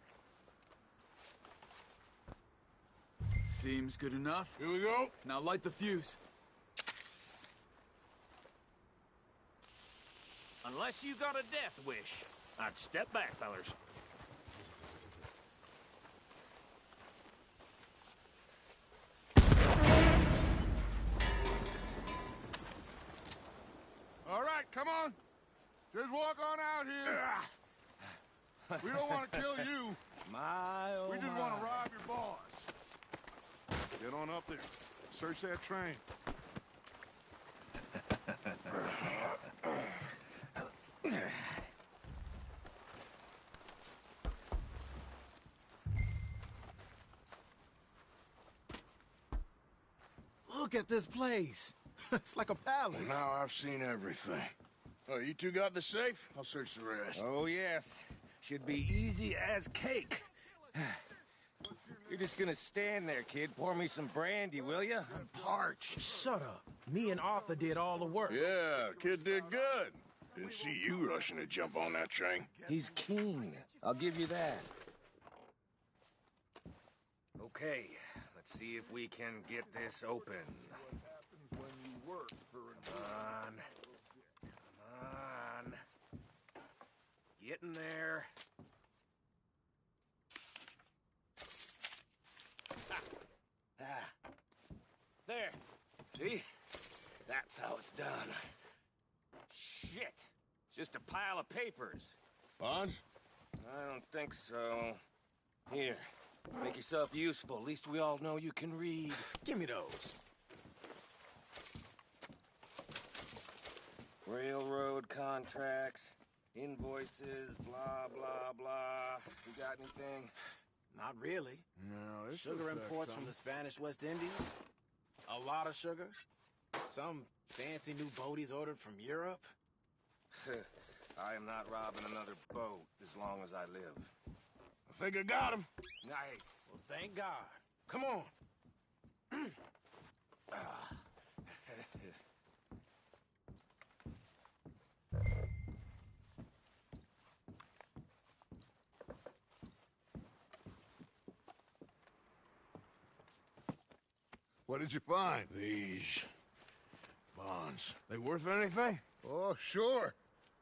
Seems good enough. Here we go. Now light the fuse. Unless you got a death wish, I'd step back, fellers. All right, come on. Just walk on out here. We don't want to kill you. My, oh We just want to rob your boss. Get on up there. Search that train. Look at this place. It's like a palace. Now I've seen everything. Oh, you two got the safe? I'll search the rest. Oh, yes. Should be easy as cake. You're just gonna stand there, kid. Pour me some brandy, will you? I'm parched. Shut up. Me and Arthur did all the work. Yeah, kid did good. Didn't see you rushing to jump on that train. He's keen. I'll give you that. Okay, let's see if we can get this open. Come on. Come on. Getting there. There. See? That's how it's done. Shit. It's just a pile of papers. Bonds? I don't think so. Here. Make yourself useful. At least we all know you can read. Give me those. Railroad contracts, invoices, blah, blah, blah. You got anything? Not really. No, this Sugar imports from the Spanish West Indies. A lot of sugar. Some fancy new boat he's ordered from Europe. I am not robbing another boat as long as I live. I think I got him. Nice. Well, thank God. Come on. What did you find? These bonds. They worth anything? Oh, sure.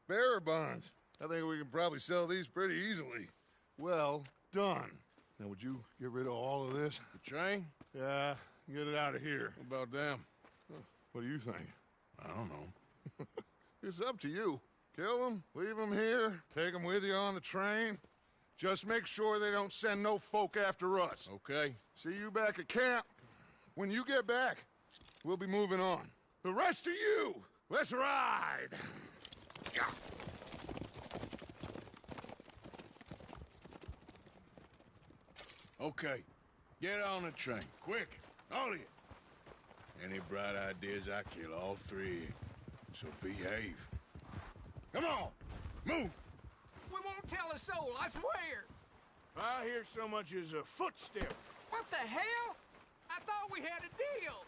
Bearer bonds. I think we can probably sell these pretty easily. Well done. Now, would you get rid of all of this? The train? Yeah, get it out of here. What about them? What do you think? I don't know. It's up to you. Kill them, leave them here, take them with you on the train. Just make sure they don't send no folk after us. Okay. See you back at camp. When you get back, we'll be moving on. The rest of you, let's ride! Okay. Get on the train. Quick. All of you. Any bright ideas, I kill all three. So behave. Come on. Move. We won't tell a soul, I swear! If I hear so much as a footstep. What the hell? I thought we had a deal!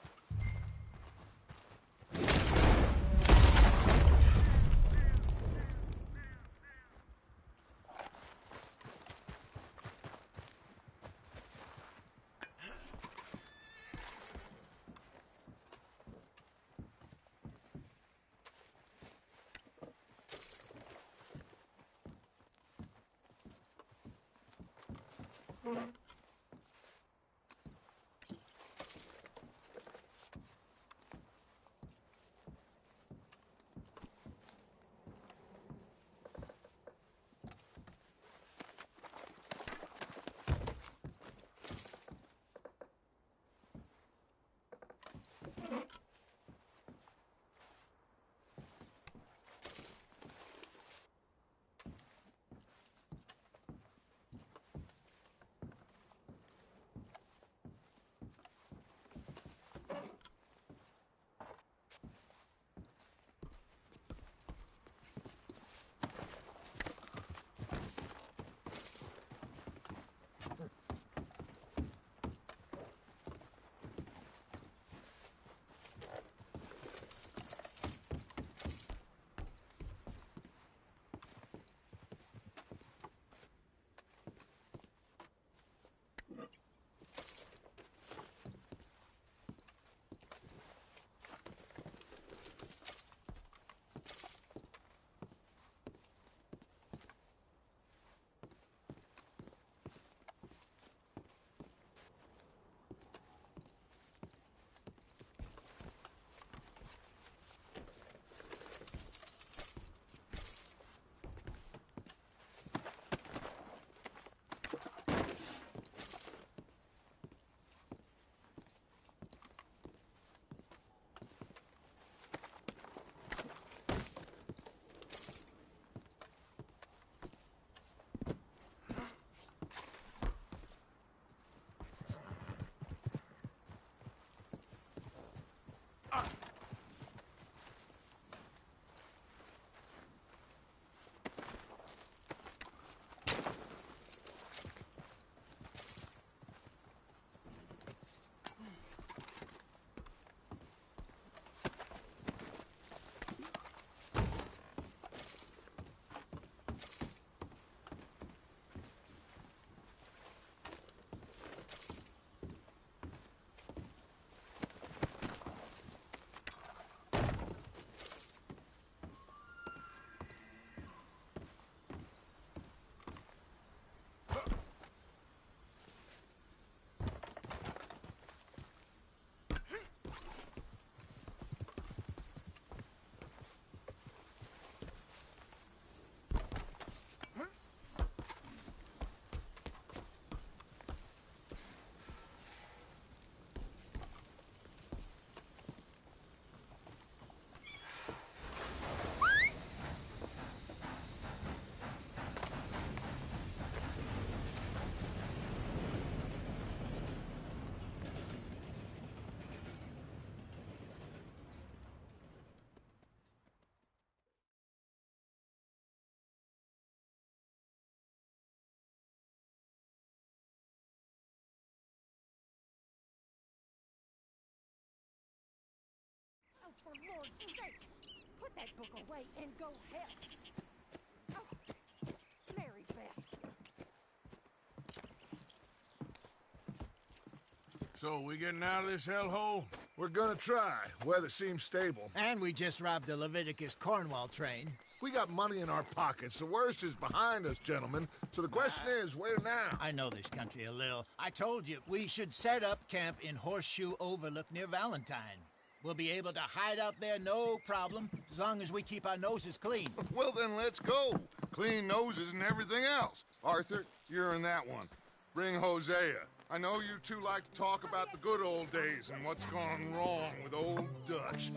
Lord's sake! Put that book away and go help. Oh, Mary Beth. So, we getting out of this hellhole? We're gonna try. Weather seems stable. And we just robbed the Leviticus Cornwall train. We got money in our pockets. The worst is behind us, gentlemen. So the question is, where now? I know this country a little. I told you, we should set up camp in Horseshoe Overlook near Valentine. We'll be able to hide out there, no problem, as long as we keep our noses clean. Well, then let's go. Clean noses and everything else. Arthur, you're in that one. Bring Hosea. I know you two like to talk about the good old days and what's gone wrong with old Dutch.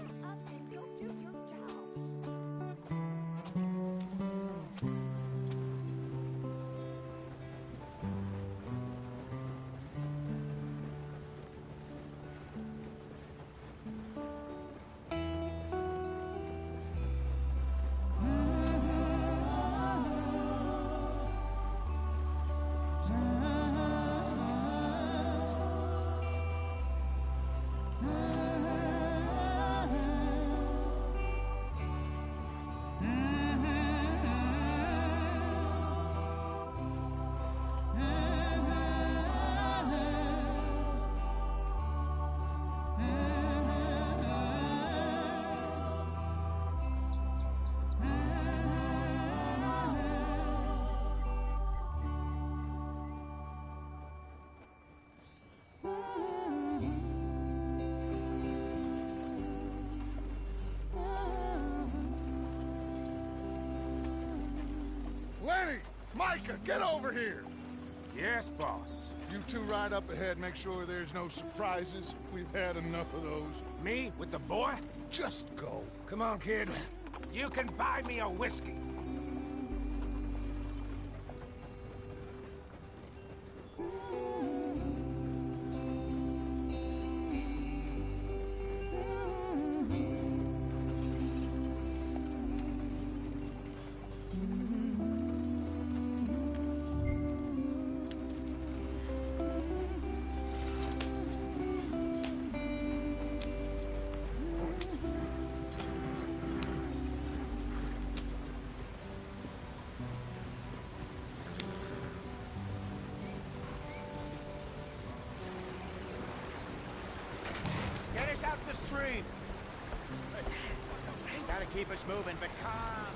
Lenny! Micah, get over here! Yes, boss. You two ride up ahead, make sure there's no surprises. We've had enough of those. Me? With the boy? Just go. Come on, kid. You can buy me a whiskey. Get us out the stream. Gotta keep us moving, but calm.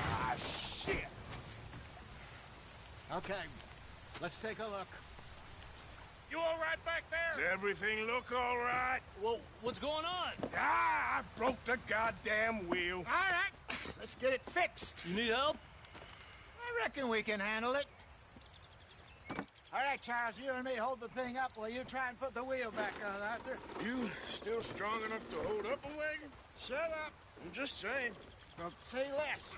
Ah, shit. Okay, let's take a look. You all right back there? Does everything look all right? Well, what's going on? Ah, I broke the goddamn wheel. All right, let's get it fixed. You need help? I reckon we can handle it. All right, Charles, you and me hold the thing up while you try and put the wheel back on, Arthur. You still strong enough to hold up a wagon? Shut up. I'm just saying. Don't say less.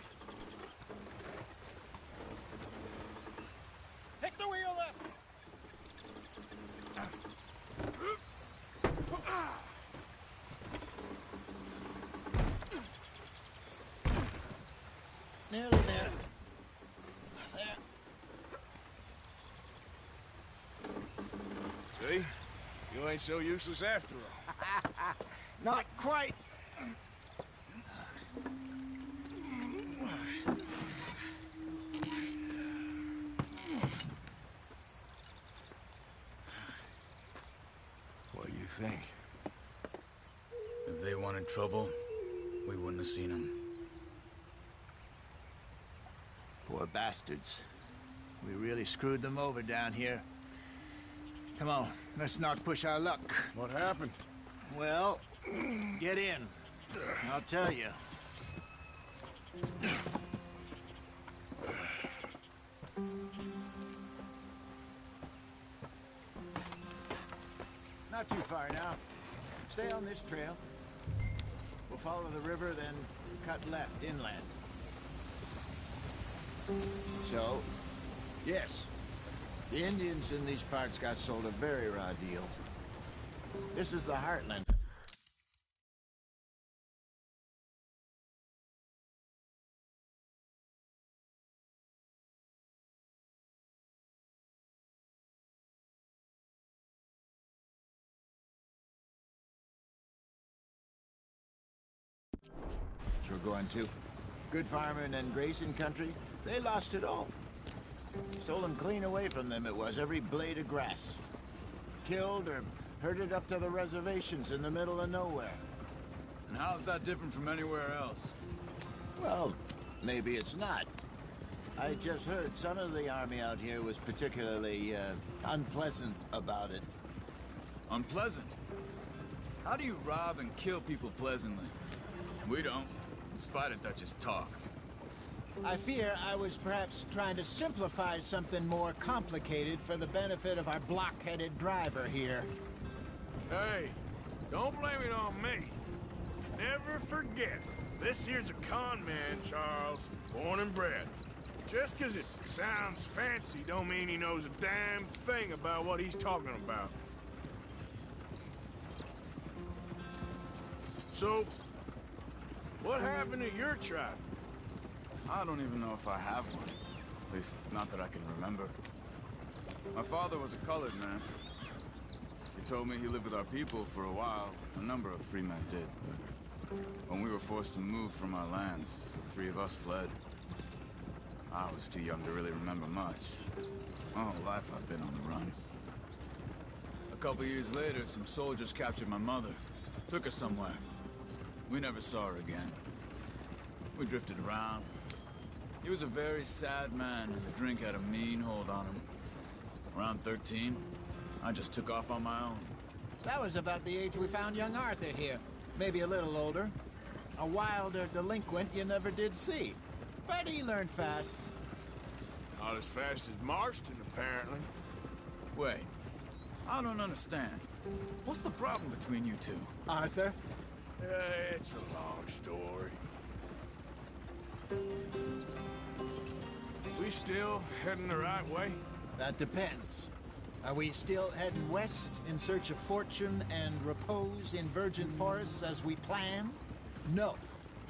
Pick the wheel up. Nearly there. There. See? You ain't so useless after all. Not quite. What do you think? If they wanted trouble, we wouldn't have seen them. Poor bastards. We really screwed them over down here. Come on, let's not push our luck. What happened? Well, get in. I'll tell you. Not too far now. Stay on this trail. We'll follow the river, then cut left inland. So, yes, the Indians in these parts got sold a very raw deal. This is the heartland. We're going to. Good farming and grazing country, they lost it all. Stolen clean away from them it was, every blade of grass. Killed or herded up to the reservations in the middle of nowhere. And how's that different from anywhere else? Well, maybe it's not. I just heard some of the army out here was particularly, unpleasant about it. Unpleasant? How do you rob and kill people pleasantly? We don't, in spite of Dutch's talk. I fear I was perhaps trying to simplify something more complicated for the benefit of our block-headed driver here. Hey, don't blame it on me. Never forget, this here's a con man, Charles, born and bred. Just 'cause it sounds fancy don't mean he knows a damn thing about what he's talking about. So, what happened to your tribe? I don't even know if I have one. At least, not that I can remember. My father was a colored man. He told me he lived with our people for a while. A number of free men did, but when we were forced to move from our lands, the three of us fled. I was too young to really remember much. My whole life I've been on the run. A couple years later, some soldiers captured my mother. Took her somewhere. We never saw her again. We drifted around. He was a very sad man, and the drink had a mean hold on him. Around 13, I just took off on my own. That was about the age we found young Arthur here. Maybe a little older. A wilder delinquent you never did see. But he learned fast. Not as fast as Marston, apparently. Wait, I don't understand. What's the problem between you two? Arthur? It's a long story. We still heading the right way? That depends. Are we still heading west in search of fortune and repose in virgin forests as we planned? No.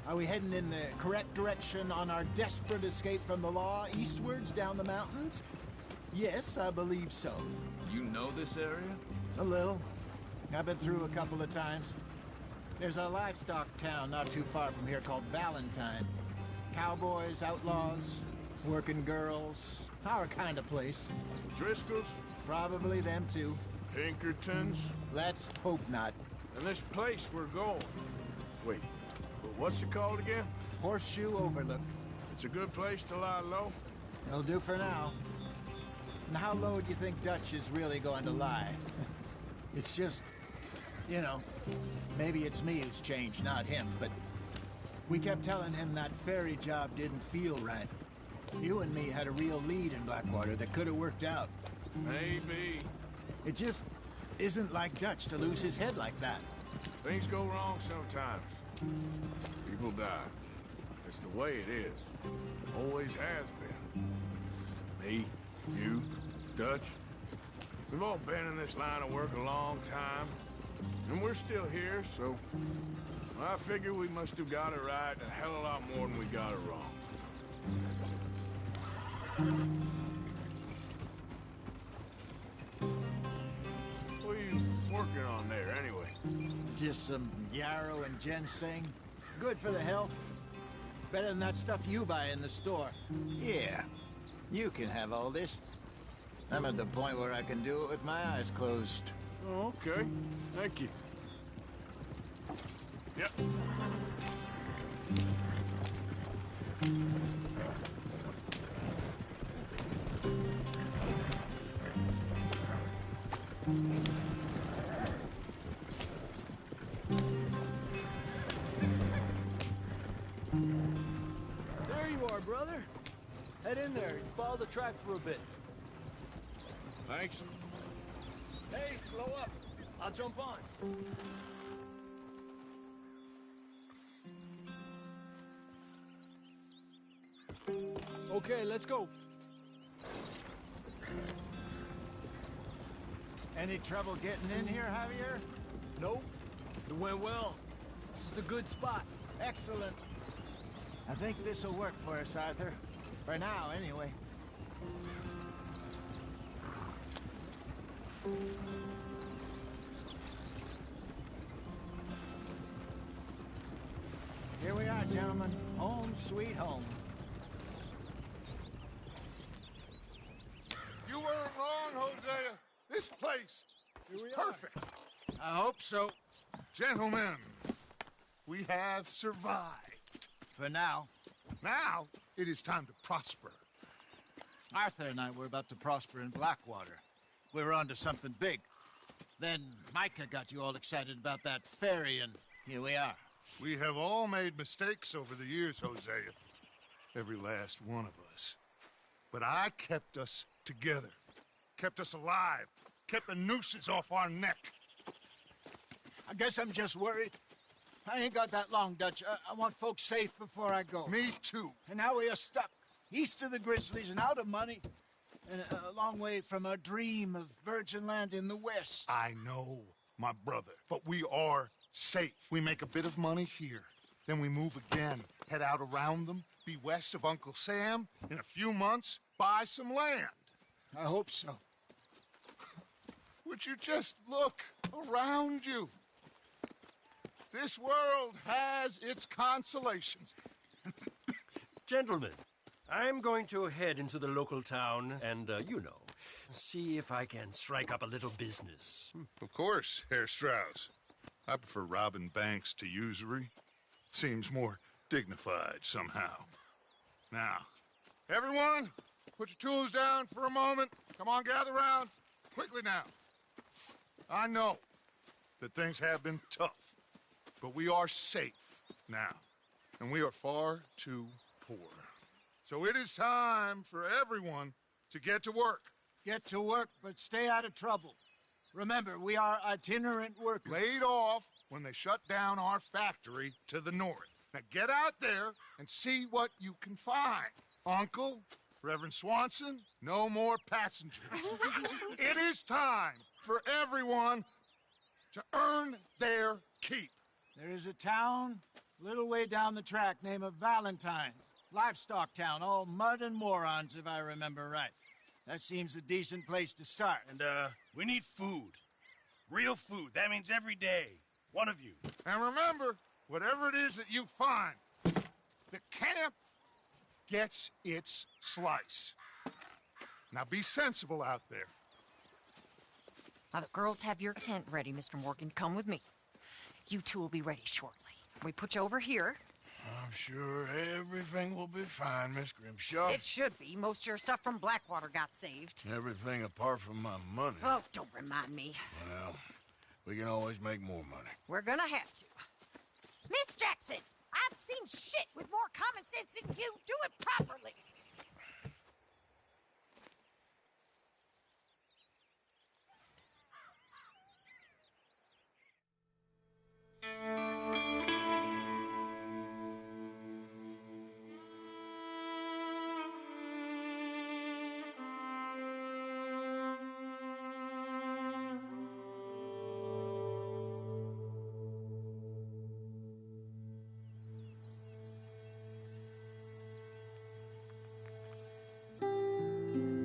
Are we heading in the correct direction on our desperate escape from the law eastwards down the mountains? Yes, I believe so. You know this area? A little. I've been through a couple of times. There's a livestock town not too far from here called Valentine. Cowboys, outlaws, working girls, our kind of place. Driscolls? Probably them too. Pinkertons? Let's hope not. And this place we're going. Wait, what's it called again? Horseshoe Overlook. It's a good place to lie low? It'll do for now. And how low do you think Dutch is really going to lie? It's just, you know, maybe it's me who's changed, not him, but we kept telling him that ferry job didn't feel right. You and me had a real lead in Blackwater that could have worked out. Maybe. It just isn't like Dutch to lose his head like that. Things go wrong sometimes. People die. It's the way it is. Always has been. Me, you, Dutch. We've all been in this line of work a long time. And we're still here, so I figure we must have got it right a hell of a lot more than we got it wrong. What are you working on there, anyway? Just some yarrow and ginseng. Good for the health. Better than that stuff you buy in the store. Yeah, you can have all this. I'm at the point where I can do it with my eyes closed. Oh, okay. Thank you. Yep. There you are, brother. Head in there and follow the track for a bit. Thanks. Hey, slow up. I'll jump on. Okay, let's go. Any trouble getting in here, Javier? Nope. It went well. This is a good spot. Excellent. I think this will work for us, Arthur. For now, anyway. sweet home. You weren't wrong, Hosea. This place is perfect. I hope so. Gentlemen, we have survived. For now. Now, it is time to prosper. Arthur and I were about to prosper in Blackwater. We were onto something big. Then Micah got you all excited about that ferry, and here we are. We have all made mistakes over the years, Hosea. Every last one of us. But I kept us together. Kept us alive. Kept the nooses off our neck. I guess I'm just worried. I ain't got that long, Dutch. I want folks safe before I go. Me too. And now we are stuck. East of the Grizzlies and out of money. And a long way from our dream of virgin land in the west. I know, my brother. But we are safe. We make a bit of money here. Then we move again. Head out around them. Be west of Uncle Sam. In a few months, buy some land. I hope so. Would you just look around you? This world has its consolations. Gentlemen, I'm going to head into the local town and, see if I can strike up a little business. Of course, Herr Strauss. I prefer robbing banks to usury. Seems more dignified somehow. Now, everyone, put your tools down for a moment. Come on, gather round. Quickly now. I know that things have been tough, but we are safe now, and we are far too poor. So it is time for everyone to get to work. Get to work, but stay out of trouble. Remember, we are itinerant workers. Laid off when they shut down our factory to the north. Now get out there and see what you can find. Uncle, Reverend Swanson, no more passengers. It is time for everyone to earn their keep. There is a town a little way down the track named Valentine. Livestock town, all mud and morons, if I remember right. That seems a decent place to start. And, we need food. Real food. That means every day. One of you. And remember, whatever it is that you find, the camp gets its slice. Now be sensible out there. Now, the girls have your tent ready, Mr. Morgan. Come with me. You two will be ready shortly. We put you over here. I'm sure everything will be fine, Miss Grimshaw. It should be. Most of your stuff from Blackwater got saved. Everything apart from my money. Oh, don't remind me. Well, we can always make more money. We're gonna have to. Miss Jackson, I've seen shit with more common sense than you. Do it properly.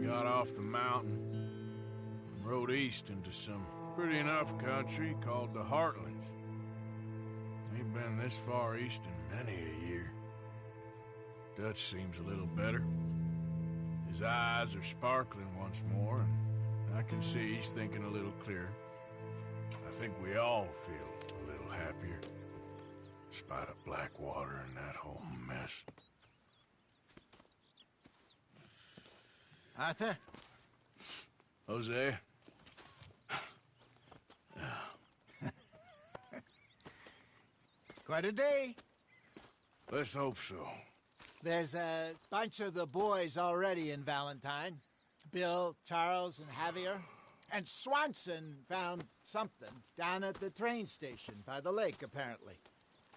Got off the mountain and rode east into some pretty enough country called the Heartlands. Ain't been this far east in many a year. Dutch seems a little better. His eyes are sparkling once more, and I can see he's thinking a little clearer. I think we all feel a little happier, in spite of Blackwater and that whole mess. Arthur? Hosea? Quite a day. Let's hope so. There's a bunch of the boys already in Valentine. Bill, Charles, and Javier. And Swanson found something down at the train station by the lake, apparently.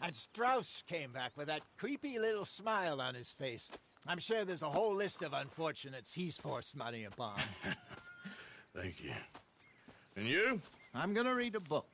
And Strauss came back with that creepy little smile on his face. I'm sure there's a whole list of unfortunates he's forced money upon. Thank you. And you? I'm gonna read a book.